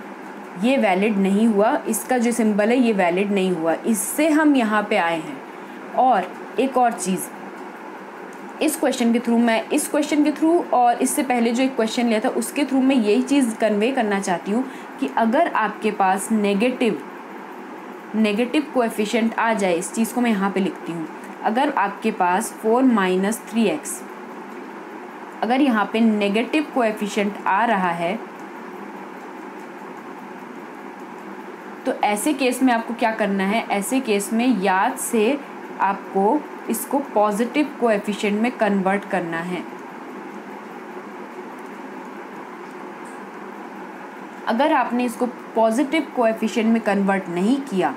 ये वैलिड नहीं हुआ, इसका जो सिंबल है ये वैलिड नहीं हुआ, इससे हम यहाँ पे आए हैं। और एक और चीज़, इस क्वेश्चन के थ्रू और इससे पहले जो एक क्वेश्चन लिया था उसके थ्रू मैं यही चीज़ कन्वे करना चाहती हूँ कि अगर आपके पास नेगेटिव कोएफिशिएंट आ जाए, इस चीज़ को मैं यहाँ पे लिखती हूँ, अगर आपके पास 4 माइनस 3x, अगर यहाँ पे नेगेटिव कोएफिशिएंट आ रहा है तो ऐसे केस में आपको क्या करना है, ऐसे केस में याद से आपको इसको पॉजिटिव कोएफिशिएंट में कन्वर्ट करना है। अगर आपने इसको पॉजिटिव कोएफिशिएंट में कन्वर्ट नहीं किया,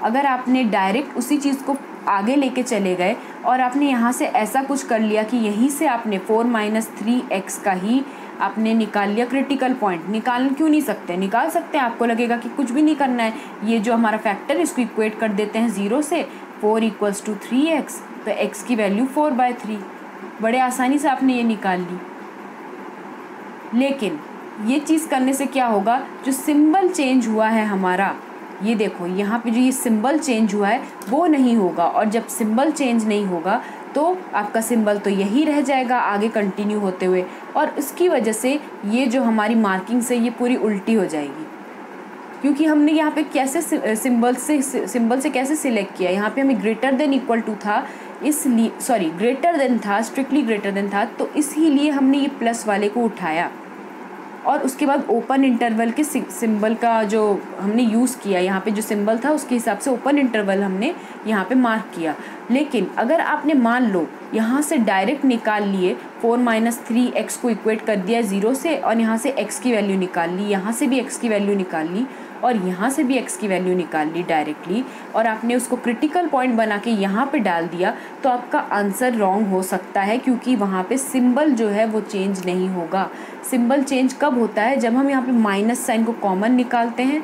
अगर आपने डायरेक्ट उसी चीज़ को आगे लेके चले गए और आपने यहाँ से ऐसा कुछ कर लिया कि यहीं से आपने 4 माइनस 3x का ही आपने निकाल लिया क्रिटिकल पॉइंट, निकाल क्यों नहीं सकते, निकाल सकते हैं। आपको लगेगा कि कुछ भी नहीं करना है, ये जो हमारा फैक्टर है इसको इक्वेट कर देते हैं 0 से, 4 इक्वल्स टू 3x, तो x की वैल्यू 4/3, बड़े आसानी से आपने ये निकाल ली। लेकिन ये चीज़ करने से क्या होगा, जो सिंबल चेंज हुआ है हमारा, ये देखो यहाँ पे जो ये सिंबल चेंज हुआ है वो नहीं होगा, और जब सिंबल चेंज नहीं होगा तो आपका सिंबल तो यही रह जाएगा आगे कंटिन्यू होते हुए, और इसकी वजह से ये जो हमारी मार्किंग्स है ये पूरी उल्टी हो जाएगी। क्योंकि हमने यहाँ पे कैसे सिंबल से कैसे सिलेक्ट किया, यहाँ पे हमें ग्रेटर देन इक्वल टू था, इसलिए सॉरी ग्रेटर देन था, स्ट्रिक्टली ग्रेटर देन था, तो इसीलिए हमने ये प्लस वाले को उठाया और उसके बाद ओपन इंटरवल के सिंबल का जो हमने यूज़ किया, यहाँ पे जो सिंबल था उसके हिसाब से ओपन इंटरवल हमने यहाँ पे मार्क किया। लेकिन अगर आपने मान लो यहाँ से डायरेक्ट निकाल लिए 4 माइनस 3x को इक्वेट कर दिया 0 से, और यहाँ से x की वैल्यू निकाल ली, यहाँ से भी x की वैल्यू निकाल ली, और यहाँ से भी x की वैल्यू निकाल ली डायरेक्टली, और आपने उसको क्रिटिकल पॉइंट बना के यहाँ पे डाल दिया, तो आपका आंसर रॉन्ग हो सकता है, क्योंकि वहाँ पे सिंबल जो है वो चेंज नहीं होगा। सिंबल चेंज कब होता है, जब हम यहाँ पे माइनस साइन को कॉमन निकालते हैं,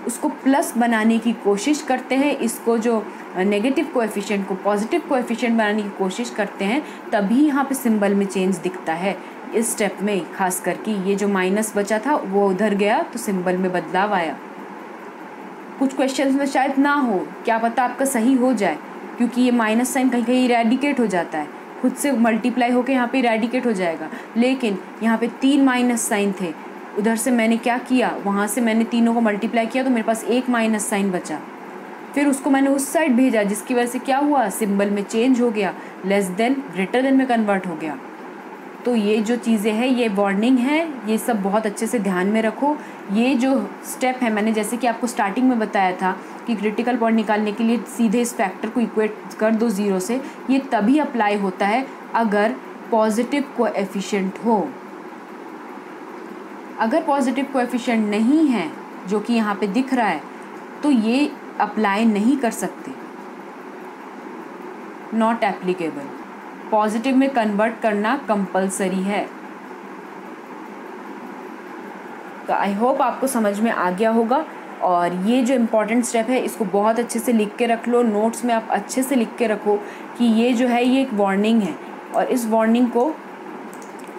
उसको प्लस बनाने की कोशिश करते हैं, इसको जो नेगेटिव कोएफिशिएंट को पॉजिटिव कोएफिशिएंट बनाने की कोशिश करते हैं, तभी यहाँ पे सिंबल में चेंज दिखता है। इस स्टेप में खास करके ये जो माइनस बचा था वो उधर गया तो सिंबल में बदलाव आया। कुछ क्वेश्चंस में शायद ना हो, क्या पता आपका सही हो जाए, क्योंकि ये माइनस साइन कहीं कहीं इरेडिकेट हो जाता है, खुद से मल्टीप्लाई होकर यहाँ पे इरेडिकेट हो जाएगा। लेकिन यहाँ पे 3 माइनस साइन थे, उधर से मैंने क्या किया, वहाँ से मैंने तीनों को मल्टीप्लाई किया तो मेरे पास 1 माइनस साइन बचा, फिर उसको मैंने उस साइड भेजा, जिसकी वजह से क्या हुआ, सिंबल में चेंज हो गया, लेस देन ग्रेटर देन में कन्वर्ट हो गया। तो ये जो चीज़ें हैं ये वार्निंग है, ये सब बहुत अच्छे से ध्यान में रखो। ये जो स्टेप है मैंने जैसे कि आपको स्टार्टिंग में बताया था कि क्रिटिकल पॉइंट निकालने के लिए सीधे इस फैक्टर को इक्वेट कर दो 0 से, ये तभी अप्लाई होता है अगर पॉजिटिव कोएफिशिएंट हो। अगर पॉजिटिव कोएफिशिएंट नहीं है, जो कि यहाँ पे दिख रहा है, तो ये अप्लाई नहीं कर सकते, नॉट एप्लीकेबल। पॉजिटिव में कन्वर्ट करना कंपलसरी है। तो आई होप आपको समझ में आ गया होगा, और ये जो इम्पॉर्टेंट स्टेप है इसको बहुत अच्छे से लिख के रख लो, नोट्स में आप अच्छे से लिख के रखो कि ये जो है ये एक वार्निंग है, और इस वार्निंग को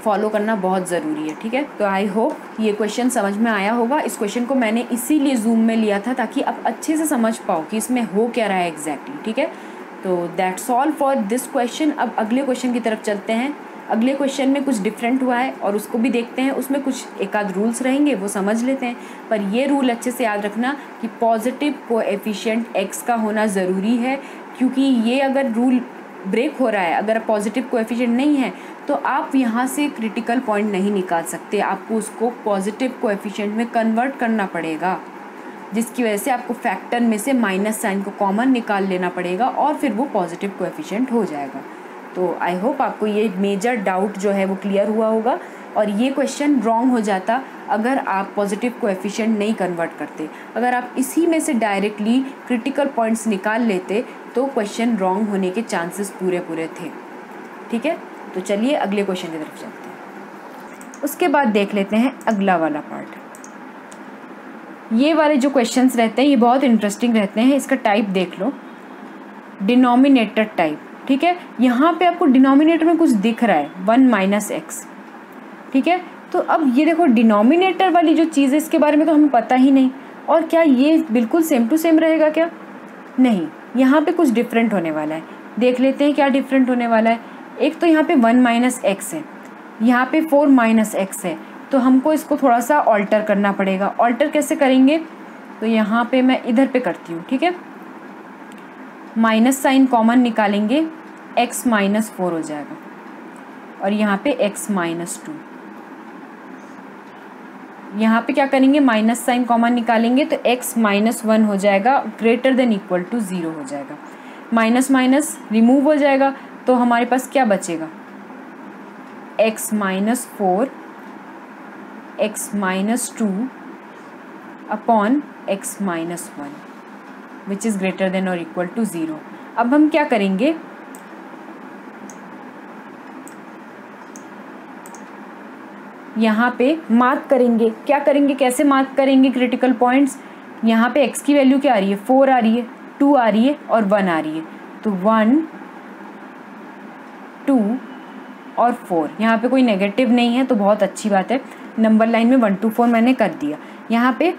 फॉलो करना बहुत ज़रूरी है। ठीक है, तो आई होप ये क्वेश्चन समझ में आया होगा। इस क्वेश्चन को मैंने इसीलिए जूम में लिया था ताकि आप अच्छे से समझ पाओ कि इसमें हो क्या रहा है एग्जैक्टली। ठीक है, तो that's all for this question. अब अगले क्वेश्चन की तरफ चलते हैं। अगले क्वेश्चन में कुछ डिफरेंट हुआ है और उसको भी देखते हैं, उसमें कुछ एक आध रूल्स रहेंगे वो समझ लेते हैं। पर ये रूल अच्छे से याद रखना कि पॉजिटिव कोएफिशिएंट x का होना ज़रूरी है, क्योंकि ये अगर रूल ब्रेक हो रहा है, अगर पॉजिटिव कोएफिशिएंट नहीं है तो आप यहाँ से क्रिटिकल पॉइंट नहीं निकाल सकते, आपको उसको पॉजिटिव कोएफिशिएंट में कन्वर्ट करना पड़ेगा, जिसकी वजह से आपको फैक्टर में से माइनस साइन को कॉमन निकाल लेना पड़ेगा और फिर वो पॉजिटिव कोएफिशिएंट हो जाएगा। तो आई होप आपको ये मेजर डाउट जो है वो क्लियर हुआ होगा, और ये क्वेश्चन रॉन्ग हो जाता अगर आप पॉजिटिव कोएफिशिएंट नहीं कन्वर्ट करते। अगर आप इसी में से डायरेक्टली क्रिटिकल पॉइंट्स निकाल लेते तो क्वेश्चन रॉन्ग होने के चांसेस पूरे थे। ठीक है, तो चलिए अगले क्वेश्चन की तरफ चलते हैं। उसके बाद देख लेते हैं अगला वाला पार्ट। ये वाले जो क्वेश्चंस रहते हैं ये बहुत इंटरेस्टिंग रहते हैं। इसका टाइप देख लो, डिनोमिनेटर टाइप। ठीक है, यहाँ पे आपको डिनोमिनेटर में कुछ दिख रहा है 1 माइनस एक्स। ठीक है, तो अब ये देखो डिनोमिनेटर वाली जो चीज़ है इसके बारे में तो हमें पता ही नहीं, और क्या ये बिल्कुल सेम टू सेम रहेगा क्या? नहीं, यहाँ पे कुछ डिफरेंट होने वाला है। देख लेते हैं क्या डिफरेंट होने वाला है। एक तो यहाँ पे 1 माइनस एक्स है, यहाँ पे 4 माइनस एक्स है, तो हमको इसको थोड़ा सा ऑल्टर करना पड़ेगा। ऑल्टर कैसे करेंगे, तो यहाँ पे मैं इधर पे करती हूँ, ठीक है। माइनस साइन कॉमन निकालेंगे, x -4 हो जाएगा और यहाँ पे x -2। यहाँ पे क्या करेंगे, माइनस साइन कॉमन निकालेंगे तो x -1 हो जाएगा, ग्रेटर देन इक्वल टू 0 हो जाएगा। माइनस माइनस रिमूव हो जाएगा तो हमारे पास क्या बचेगा, x -4 x -2 upon x -1 which is greater than और इक्वल टू 0। अब हम क्या करेंगे, यहाँ पे मार्क करेंगे। क्या करेंगे, कैसे मार्क करेंगे क्रिटिकल पॉइंट्स, यहाँ पे x की वैल्यू क्या आ रही है, 4 आ रही है, 2 आ रही है और 1 आ रही है, तो 1 2 और 4। यहाँ पे कोई नेगेटिव नहीं है तो बहुत अच्छी बात है। नंबर लाइन में 1 2 4 मैंने कर दिया, यहाँ पे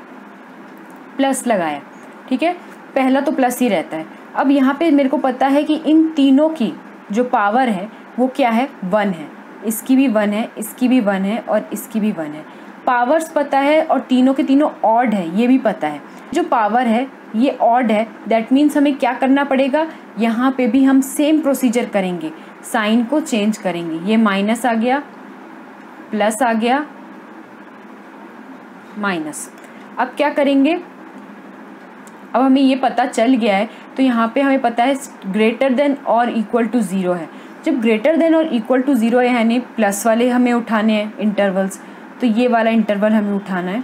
प्लस लगाया, ठीक है, पहला तो प्लस ही रहता है। अब यहाँ पे मेरे को पता है कि इन तीनों की जो पावर है वो क्या है, 1 है, इसकी भी 1 है, इसकी भी 1 है और इसकी भी 1 है। पावर्स पता है और तीनों के तीनों ऑड है ये भी पता है। जो पावर है ये ऑड है, दैट मीन्स हमें क्या करना पड़ेगा, यहाँ पे भी हम सेम प्रोसीजर करेंगे, साइन को चेंज करेंगे। ये माइनस आ गया, प्लस आ गया, माइनस। अब क्या करेंगे, अब हमें ये पता चल गया है तो यहाँ पे हमें पता है ग्रेटर देन और इक्वल टू 0 है। जब ग्रेटर देन और इक्वल टू 0 है यानी प्लस वाले हमें उठाने हैं इंटरवल्स, तो ये वाला इंटरवल हमें उठाना है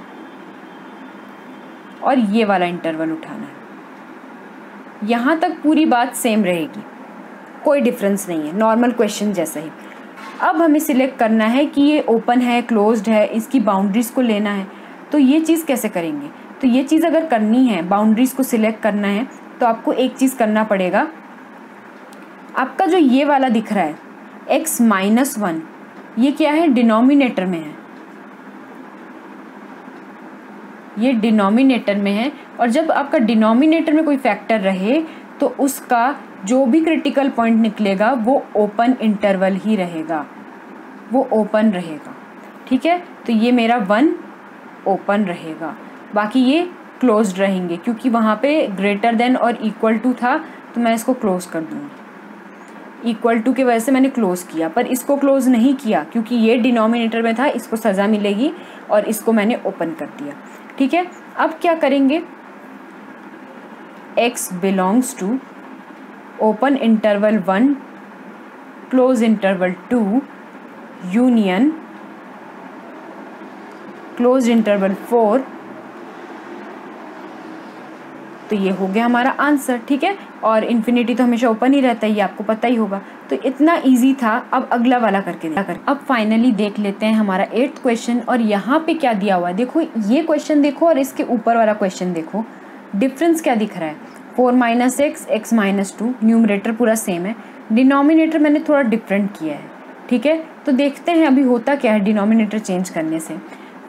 और ये वाला इंटरवल उठाना है। यहाँ तक पूरी बात सेम रहेगी, कोई डिफरेंस नहीं है, नॉर्मल क्वेश्चन जैसा ही। अब हमें सिलेक्ट करना है कि ये ओपन है, क्लोज्ड है, इसकी बाउंड्रीज को लेना है। तो ये चीज़ कैसे करेंगे, तो ये चीज़ अगर करनी है, बाउंड्रीज को सिलेक्ट करना है, तो आपको एक चीज़ करना पड़ेगा। आपका जो ये वाला दिख रहा है x -1, ये क्या है, डिनोमिनेटर में है, ये डिनोमिनेटर में है। और जब आपका डिनोमिनेटर में कोई फैक्टर रहे तो उसका जो भी क्रिटिकल पॉइंट निकलेगा वो ओपन इंटरवल ही रहेगा, वो ओपन रहेगा, ठीक है। तो ये मेरा 1 ओपन रहेगा, बाकी ये क्लोज्ड रहेंगे, क्योंकि वहाँ पे ग्रेटर देन और इक्वल टू था तो मैं इसको क्लोज कर दूँगी। इक्वल टू की वजह से मैंने क्लोज किया, पर इसको क्लोज नहीं किया क्योंकि ये डिनोमिनेटर में था, इसको सज़ा मिलेगी, और इसको मैंने ओपन कर दिया, ठीक है। अब क्या करेंगे, x belongs to open interval 1 close interval 2 union close interval 4, तो ये हो गया हमारा आंसर, ठीक है। और इन्फिनिटी तो हमेशा ओपन ही रहता है, ये आपको पता ही होगा। तो इतना इजी था। अब अगला वाला करके अब फाइनली देख लेते हैं हमारा 8th क्वेश्चन। और यहाँ पे क्या दिया हुआ है, देखो ये क्वेश्चन देखो और इसके ऊपर वाला क्वेश्चन देखो, डिफरेंस क्या दिख रहा है, 4 - x x -2, न्यूमरेटर पूरा सेम है, डिनोमिनेटर मैंने थोड़ा डिफरेंट किया है, ठीक है। तो देखते हैं अभी होता क्या है डिनोमिनेटर चेंज करने से।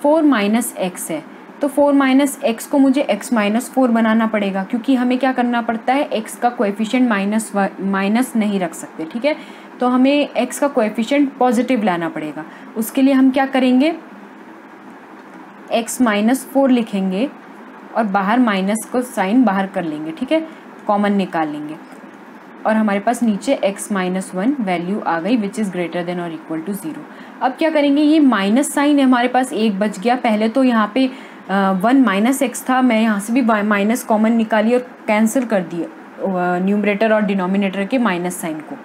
4 - x है तो 4 - x को मुझे x -4 बनाना पड़ेगा, क्योंकि हमें क्या करना पड़ता है, x का कोएफिशिएंट माइनस नहीं रख सकते, ठीक है। तो हमें x का कोएफिशिएंट पॉजिटिव लाना पड़ेगा। उसके लिए हम क्या करेंगे, x -4 लिखेंगे और बाहर माइनस को साइन बाहर कर लेंगे, ठीक है, कॉमन निकाल लेंगे, और हमारे पास नीचे x -1 वैल्यू आ गई विच इज़ ग्रेटर देन और इक्वल टू 0। अब क्या करेंगे, ये माइनस साइन है हमारे पास, एक बच गया। पहले तो यहाँ पे 1 - x था, मैं यहाँ से भी माइनस कॉमन निकाली और कैंसिल कर दिया न्यूमरेटर और डिनोमिनेटर के माइनस साइन को।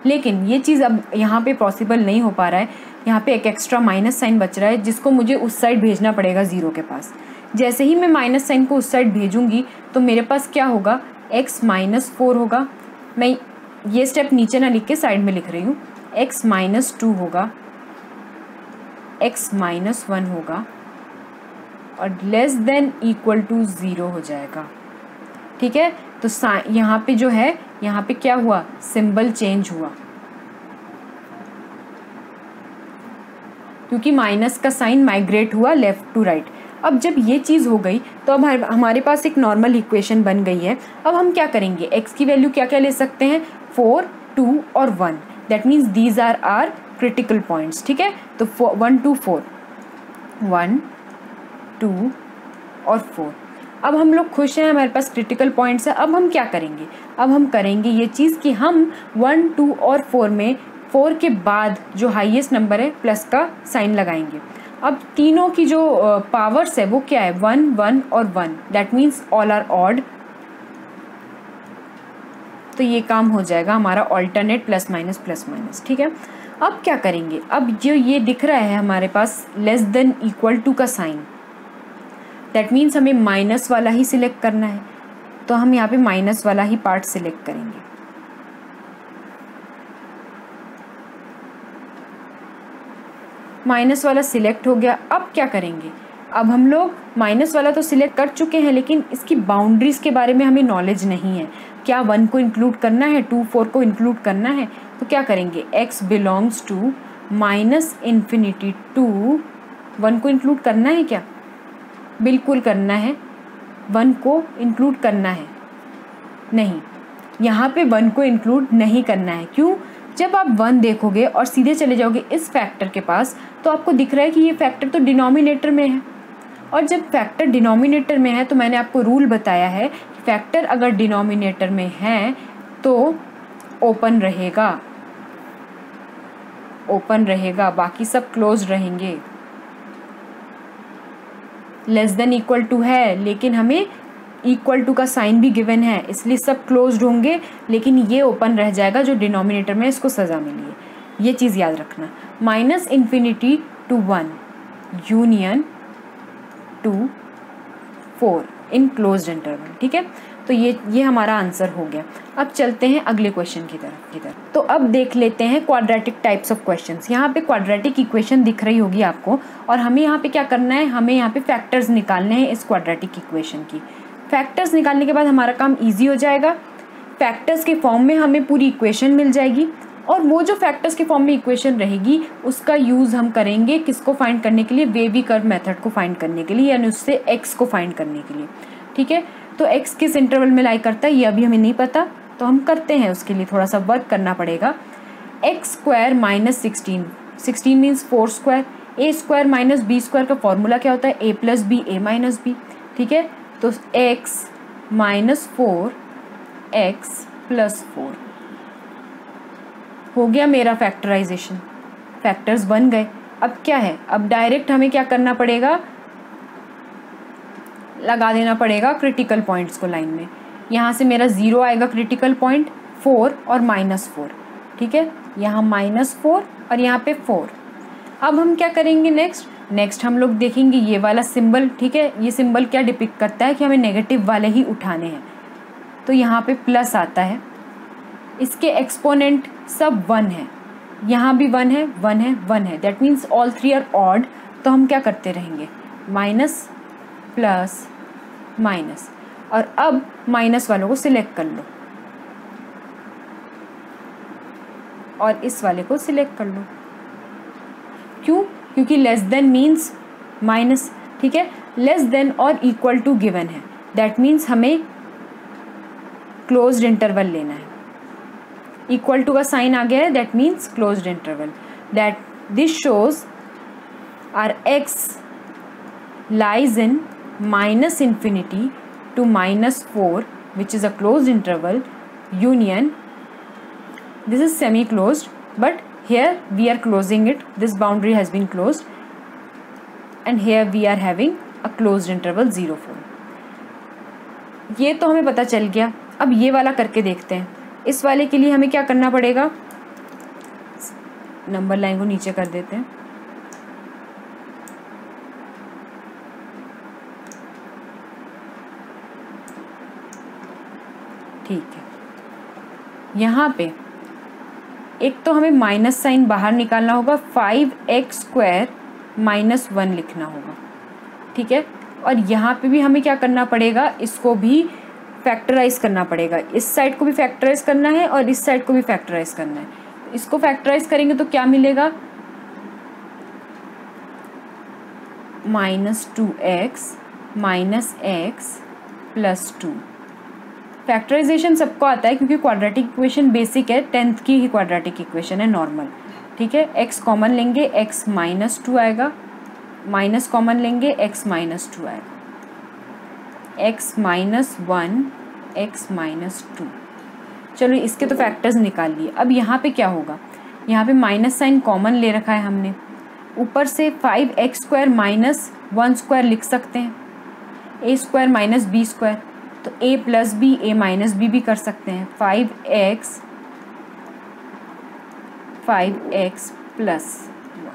लेकिन ये चीज़ अब यहाँ पे पॉसिबल नहीं हो पा रहा है, यहाँ पे एक एक्स्ट्रा माइनस साइन बच रहा है जिसको मुझे उस साइड भेजना पड़ेगा 0 के पास। जैसे ही मैं माइनस साइन को उस साइड भेजूँगी तो मेरे पास क्या होगा, x -4 होगा। मैं ये स्टेप नीचे ना लिख के साइड में लिख रही हूँ, x -2 होगा, x -1 होगा और लेस देन इक्वल टू 0 हो जाएगा, ठीक है। तो यहाँ पे जो है, यहाँ पे क्या हुआ, सिंबल चेंज हुआ, क्योंकि माइनस का साइन माइग्रेट हुआ लेफ्ट टू राइट। अब जब ये चीज़ हो गई तो अब हमारे पास एक नॉर्मल इक्वेशन बन गई है। अब हम क्या करेंगे, x की वैल्यू क्या क्या ले सकते हैं, 4 2 और 1, that means these are are critical points, ठीक है। तो 1 2 4 1, 2 और 4। अब हम लोग खुश हैं, हमारे पास क्रिटिकल पॉइंट्स है। अब हम क्या करेंगे, अब हम करेंगे ये चीज़ कि हम 1, 2 और 4 में 4 के बाद जो हाईएस्ट नंबर है प्लस का साइन लगाएंगे। अब तीनों की जो पावर्स है वो क्या है, 1, 1 और 1, that means all are odd. तो ये काम हो जाएगा हमारा ऑल्टरनेट प्लस माइनस, ठीक है। अब क्या करेंगे, अब जो ये दिख रहा है हमारे पास लेस देन इक्वल टू का साइन, दैट मीन्स हमें माइनस वाला ही सिलेक्ट करना है। तो हम यहाँ पे माइनस वाला ही पार्ट सिलेक्ट करेंगे। माइनस वाला सिलेक्ट हो गया। अब क्या करेंगे, अब हम लोग माइनस वाला तो सिलेक्ट कर चुके हैं, लेकिन इसकी बाउंड्रीज के बारे में हमें नॉलेज नहीं है। क्या 1 को इंक्लूड करना है, 2, 4 को इंक्लूड करना है? तो क्या करेंगे, x बिलोंग्स टू -∞ टू 1 को इंक्लूड करना है क्या? बिल्कुल करना है, 1 को इंक्लूड करना है। नहीं, यहाँ पे 1 को इंक्लूड नहीं करना है। क्यों? जब आप 1 देखोगे और सीधे चले जाओगे इस फैक्टर के पास, तो आपको दिख रहा है कि ये फैक्टर तो डिनोमिनेटर में है। और जब फैक्टर डिनोमिनेटर में है तो मैंने आपको रूल बताया है, फैक्टर अगर डिनोमिनेटर में है तो ओपन रहेगा, ओपन रहेगा, बाकी सब क्लोज रहेंगे। लेस देन इक्वल टू है, लेकिन हमें इक्वल टू का साइन भी गिवन है, इसलिए सब क्लोज्ड होंगे, लेकिन ये ओपन रह जाएगा जो डिनोमिनेटर में इसको सजा मिली है। ये चीज़ याद रखना। -∞ To 1 union to 4 in closed interval, ठीक है। तो ये हमारा आंसर हो गया। अब चलते हैं अगले क्वेश्चन की तरफ। तो अब देख लेते हैं क्वाड्रेटिक टाइप्स ऑफ क्वेश्चंस। यहाँ पे क्वाड्रेटिक इक्वेशन दिख रही होगी आपको, और हमें यहाँ पे क्या करना है, हमें यहाँ पे फैक्टर्स निकालने हैं इस क्वाड्रेटिक इक्वेशन की। फैक्टर्स निकालने के बाद हमारा काम ईजी हो जाएगा। फैक्टर्स के फॉर्म में हमें पूरी इक्वेशन मिल जाएगी, और वो जो फैक्टर्स के फॉर्म में इक्वेशन रहेगी उसका यूज़ हम करेंगे किसको फाइंड करने के लिए, वेवी कर्व मेथड को फाइंड करने के लिए, यानी उससे एक्स को फाइंड करने के लिए, ठीक है। तो एक्स किस इंटरवल में लाई करता है ये अभी हमें नहीं पता, तो हम करते हैं, उसके लिए थोड़ा सा वर्क करना पड़ेगा। x² - 16, 16 means 4 square, a² - b² का फॉर्मूला क्या होता है, a + b a - b, ठीक है। तो x - 4 x + 4 हो गया मेरा फैक्टराइजेशन, फैक्टर्स बन गए। अब क्या है, अब डायरेक्ट हमें क्या करना पड़ेगा, लगा देना पड़ेगा क्रिटिकल पॉइंट्स को लाइन में। यहाँ से मेरा 0 आएगा क्रिटिकल पॉइंट, 4 और -4, ठीक है। यहाँ -4 और यहाँ पे 4। अब हम क्या करेंगे नेक्स्ट हम लोग देखेंगे ये वाला सिंबल, ठीक है। ये सिंबल क्या डिपिक्ट करता है कि हमें नेगेटिव वाले ही उठाने हैं। तो यहाँ पे प्लस आता है, इसके एक्सपोनेंट सब 1 है, यहाँ भी 1 है, 1 है, 1 है, that means all 3 are odd. तो हम क्या करते रहेंगे, माइनस प्लस माइनस, और अब माइनस वालों को सिलेक्ट कर लो और इस वाले को सिलेक्ट कर लो। क्यों? क्योंकि लेस देन मीन्स माइनस, ठीक है। लेस देन और इक्वल टू गिवन है, दैट मीन्स हमें क्लोज्ड इंटरवल लेना है। इक्वल टू का साइन आ गया है, that means closed interval, that this shows our x lies in -∞ to -4, which is a closed interval, union, this is semi closed, but here we are closing it, this boundary has been closed, and here we are having a closed interval 0, 4। ये तो हमें पता चल गया। अब ये वाला करके देखते हैं। इस वाले के लिए हमें क्या करना पड़ेगा, नंबर लाइन को नीचे कर देते हैं, ठीक है। यहाँ पे एक तो हमें माइनस साइन बाहर निकालना होगा, 5x² - 1 लिखना होगा, ठीक है। और यहाँ पे भी हमें क्या करना पड़ेगा, इसको भी फैक्टराइज करना पड़ेगा, इस साइड को भी फैक्टराइज करना है और इस साइड को भी फैक्टराइज करना है। इसको फैक्टराइज करेंगे तो क्या मिलेगा, -2x - x + 2। फैक्टराइजेशन सबको आता है क्योंकि क्वाड्रेटिक इक्वेशन बेसिक है, 10th की ही क्वाड्रेटिक इक्वेशन है नॉर्मल, ठीक है। x कॉमन लेंगे, x - 2 आएगा माइनस कॉमन लेंगे, x माइनस 2 आएगा, x माइनस 1 x माइनस 2। चलो इसके तो फैक्टर्स निकाल लिए। अब यहाँ पे क्या होगा, यहाँ पे माइनस साइन कॉमन ले रखा है हमने, ऊपर से 5x स्क्वायर माइनस 1 स्क्वायर लिख सकते हैं, a square minus b square, तो a plus b a minus b भी कर सकते हैं, 5x प्लस 1।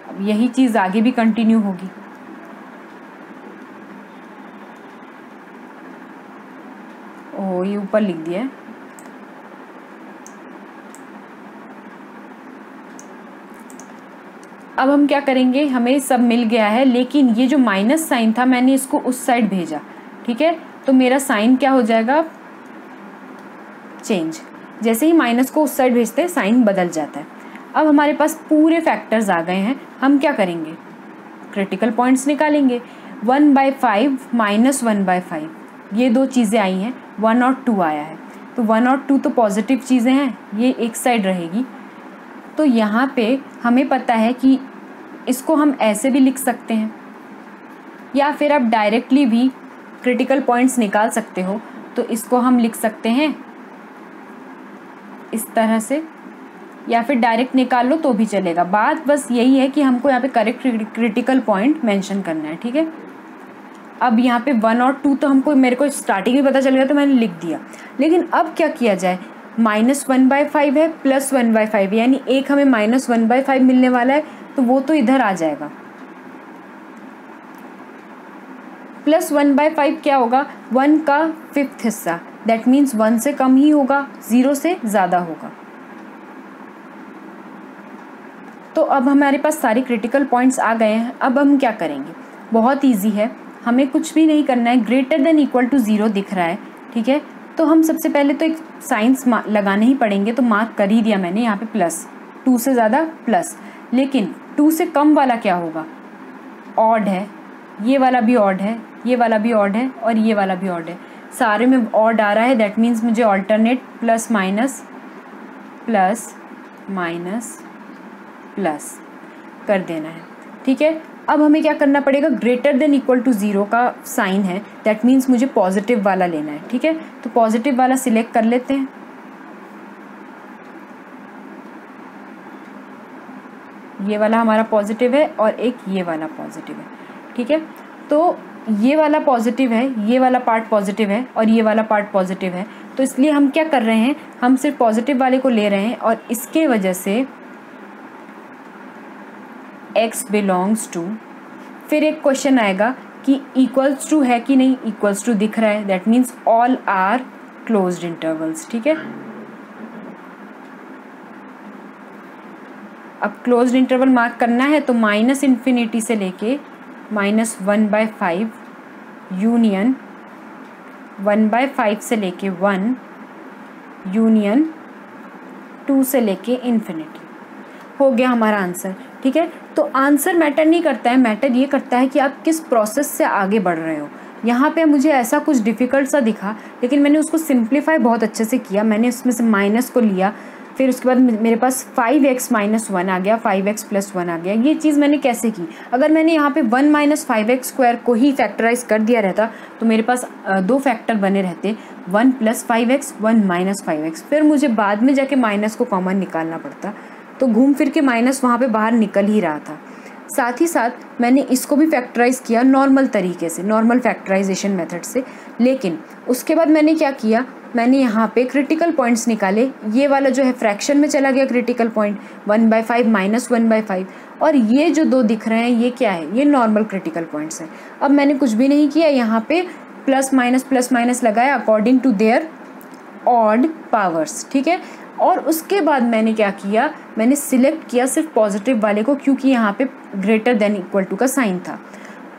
अब यही चीज़ आगे भी कंटिन्यू होगी। ओह ये ऊपर लिख दिया है। अब हम क्या करेंगे, हमें सब मिल गया है, लेकिन ये जो माइनस साइन था मैंने इसको उस साइड भेजा, ठीक है, तो मेरा साइन क्या हो जाएगा, चेंज। जैसे ही माइनस को उस साइड भेजते हैं साइन बदल जाता है। अब हमारे पास पूरे फैक्टर्स आ गए हैं, हम क्या करेंगे, क्रिटिकल पॉइंट्स निकालेंगे। 1/5 माइनस 1/5, ये दो चीज़ें आई हैं, 1 और 2 आया है, तो 1 और 2 तो पॉजिटिव चीज़ें हैं, ये एक साइड रहेगी। तो यहाँ पे हमें पता है कि इसको हम ऐसे भी लिख सकते हैं, या फिर आप डायरेक्टली भी क्रिटिकल पॉइंट्स निकाल सकते हो, तो इसको हम लिख सकते हैं इस तरह से, या फिर डायरेक्ट निकाल लो तो भी चलेगा। बात बस यही है कि हमको यहाँ पे करेक्ट क्रिटिकल पॉइंट मेंशन करना है, ठीक है। अब यहाँ पे 1 और 2 तो हमको, मेरे को स्टार्टिंग में पता चल गया तो मैंने लिख दिया, लेकिन अब क्या किया जाए, माइनस 1/5 है प्लस 1/5, यानी एक हमें माइनस 1/5 मिलने वाला है, तो वो तो इधर आ जाएगा। प्लस 1/5 क्या होगा, 1 का 5th हिस्सा, दैट मीन्स 1 से कम ही होगा, 0 से ज़्यादा होगा। तो अब हमारे पास सारे क्रिटिकल पॉइंट्स आ गए हैं। अब हम क्या करेंगे, बहुत इजी है, हमें कुछ भी नहीं करना है, ग्रेटर देन इक्वल टू 0 दिख रहा है, ठीक है, तो हम सबसे पहले तो एक साइंस लगाने ही पड़ेंगे, तो मार्क कर ही दिया मैंने यहाँ पे प्लस, 2 से ज़्यादा प्लस, लेकिन 2 से कम वाला क्या होगा, ऑड है, ये वाला भी ऑड है, ये वाला भी ऑड है, और ये वाला भी ऑड है, सारे में ऑड आ रहा है, दैट मीन्स मुझे ऑल्टरनेट प्लस माइनस प्लस कर देना है, ठीक है। अब हमें क्या करना पड़ेगा, ग्रेटर देन इक्वल टू 0 का साइन है, दैट मीन्स मुझे पॉजिटिव वाला लेना है, ठीक है, तो पॉजिटिव वाला सिलेक्ट कर लेते हैं। ये वाला हमारा पॉजिटिव है और एक ये वाला पॉजिटिव है, ठीक है, तो ये वाला पॉजिटिव है, ये वाला पार्ट पॉजिटिव है और ये वाला पार्ट पॉजिटिव है, तो इसलिए हम क्या कर रहे हैं, हम सिर्फ पॉजिटिव वाले को ले रहे हैं, और इसके वजह से x बिलोंग्स टू, फिर एक क्वेश्चन आएगा कि इक्वल्स टू है कि नहीं, इक्वल्स टू दिख रहा है, that means all are closed intervals, ठीक है। अब क्लोज्ड इंटरवल मार्क करना है, तो माइनस इन्फिनिटी से लेके माइनस 1/5 यूनियन 1/5 से लेके 1 यूनियन 2 से लेके इन्फिनिटी, हो गया हमारा आंसर, ठीक है। तो आंसर मैटर नहीं करता है, मैटर ये करता है कि आप किस प्रोसेस से आगे बढ़ रहे हो। यहाँ पे मुझे ऐसा कुछ डिफ़िकल्ट सा दिखा, लेकिन मैंने उसको सिंप्लीफाई बहुत अच्छे से किया, मैंने उसमें से माइनस को लिया, फिर उसके बाद मेरे पास 5x माइनस 1 आ गया, 5x प्लस 1 आ गया। ये चीज़ मैंने कैसे की, अगर मैंने यहाँ पे 1 माइनस 5x स्क्वायर को ही फैक्टराइज कर दिया रहता तो मेरे पास दो फैक्टर बने रहते, 1 प्लस 5x 1 माइनस 5x, फिर मुझे बाद में जाके माइनस को कॉमन निकालना पड़ता, तो घूम फिर के माइनस वहाँ पे बाहर निकल ही रहा था। साथ ही साथ मैंने इसको भी फैक्टराइज किया नॉर्मल तरीके से, नॉर्मल फैक्टराइजेशन मेथड से, लेकिन उसके बाद मैंने क्या किया, मैंने यहाँ पे क्रिटिकल पॉइंट्स निकाले। ये वाला जो है फ्रैक्शन में चला गया क्रिटिकल पॉइंट, 1/5 माइनस 1/5, और ये जो दो दिख रहे हैं ये क्या है, ये नॉर्मल क्रिटिकल पॉइंट्स हैं। अब मैंने कुछ भी नहीं किया, यहाँ पे प्लस माइनस लगाया according to their odd powers, ठीक है। और उसके बाद मैंने क्या किया, मैंने सिलेक्ट किया सिर्फ पॉजिटिव वाले को, क्योंकि यहाँ पे ग्रेटर देन इक्वल टू का साइन था,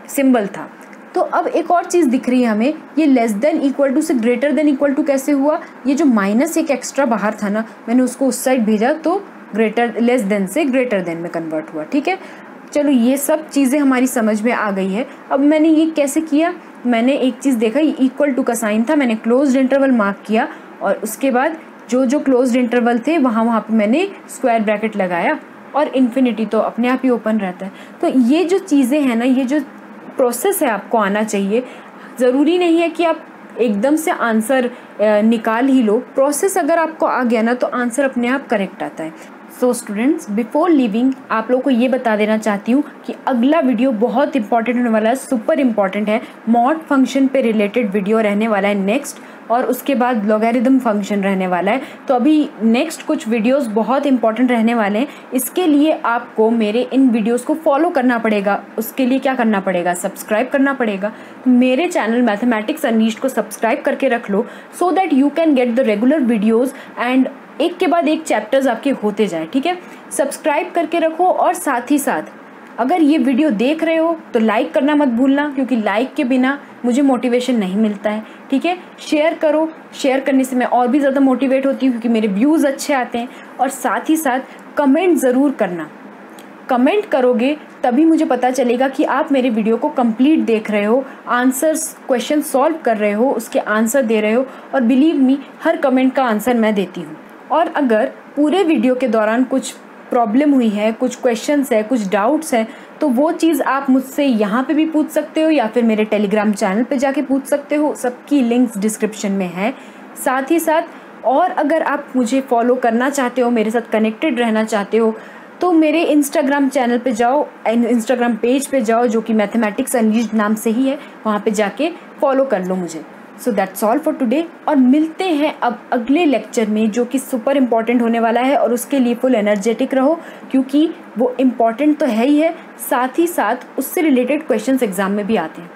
सिंबल था। तो अब एक और चीज़ दिख रही है हमें, ये लेस देन इक्वल टू से ग्रेटर देन इक्वल टू कैसे हुआ, ये जो माइनस एक एक्स्ट्रा बाहर था ना, मैंने उसको उस साइड भेजा, तो ग्रेटर लेस देन से ग्रेटर देन में कन्वर्ट हुआ, ठीक है। चलो ये सब चीज़ें हमारी समझ में आ गई है। अब मैंने ये कैसे किया, मैंने एक चीज़ देखा, ये इक्वल टू का साइन था, मैंने क्लोज्ड इंटरवल मार्क किया, और उसके बाद जो जो क्लोज्ड इंटरवल थे वहाँ पे मैंने स्क्वायर ब्रैकेट लगाया, और इन्फिनिटी तो अपने आप ही ओपन रहता है। तो ये जो चीज़ें हैं ना, ये जो प्रोसेस है आपको आना चाहिए। ज़रूरी नहीं है कि आप एकदम से आंसर निकाल ही लो। प्रोसेस अगर आपको आ गया ना तो आंसर अपने आप करेक्ट आता है। सो स्टूडेंट्स, बिफोर लिविंग आप लोगों को ये बता देना चाहती हूँ कि अगला वीडियो बहुत इंपॉर्टेंट होने वाला है, सुपर इंपॉर्टेंट है। मॉड फंक्शन पे रिलेटेड वीडियो रहने वाला है नेक्स्ट, और उसके बाद लॉगरिदम फंक्शन रहने वाला है। तो अभी नेक्स्ट कुछ वीडियोस बहुत इंपॉर्टेंट रहने वाले हैं। इसके लिए आपको मेरे इन वीडियोस को फॉलो करना पड़ेगा। उसके लिए क्या करना पड़ेगा? सब्सक्राइब करना पड़ेगा। मेरे चैनल मैथमेटिक्स अनलीश्ड को सब्सक्राइब करके रख लो, so that you can get the regular videos and एक के बाद एक चैप्टर्स आपके होते जाए। ठीक है, सब्सक्राइब करके रखो। और साथ ही साथ अगर ये वीडियो देख रहे हो तो लाइक करना मत भूलना, क्योंकि लाइक के बिना मुझे मोटिवेशन नहीं मिलता है। ठीक है, शेयर करो, शेयर करने से मैं और भी ज़्यादा मोटिवेट होती हूँ, क्योंकि मेरे व्यूज़ अच्छे आते हैं। और साथ ही साथ कमेंट ज़रूर करना। कमेंट करोगे तभी मुझे पता चलेगा कि आप मेरे वीडियो को कंप्लीट देख रहे हो, आंसर्स क्वेश्चन सॉल्व कर रहे हो, उसके आंसर दे रहे हो। और बिलीव मी, हर कमेंट का आंसर मैं देती हूँ। और अगर पूरे वीडियो के दौरान कुछ प्रॉब्लम हुई है, कुछ क्वेश्चंस है, कुछ डाउट्स है, तो वो चीज़ आप मुझसे यहाँ पे भी पूछ सकते हो या फिर मेरे टेलीग्राम चैनल पे जाके पूछ सकते हो। सबकी लिंक्स डिस्क्रिप्शन में है। साथ ही साथ और अगर आप मुझे फॉलो करना चाहते हो, मेरे साथ कनेक्टेड रहना चाहते हो, तो मेरे इंस्टाग्राम चैनल पे जाओ, इंस्टाग्राम पेज पे जाओ, जो कि मैथमेटिक्स अनलीश्ड नाम से ही है। वहाँ पे जाके फॉलो कर लो मुझे। So that's all for today, और मिलते हैं अब अगले लेक्चर में, जो कि सुपर इम्पॉर्टेंट होने वाला है। और उसके लिए फुल एनर्जेटिक रहो, क्योंकि वो इम्पॉर्टेंट तो है ही है, साथ ही साथ उससे रिलेटेड क्वेश्चंस एग्जाम में भी आते हैं।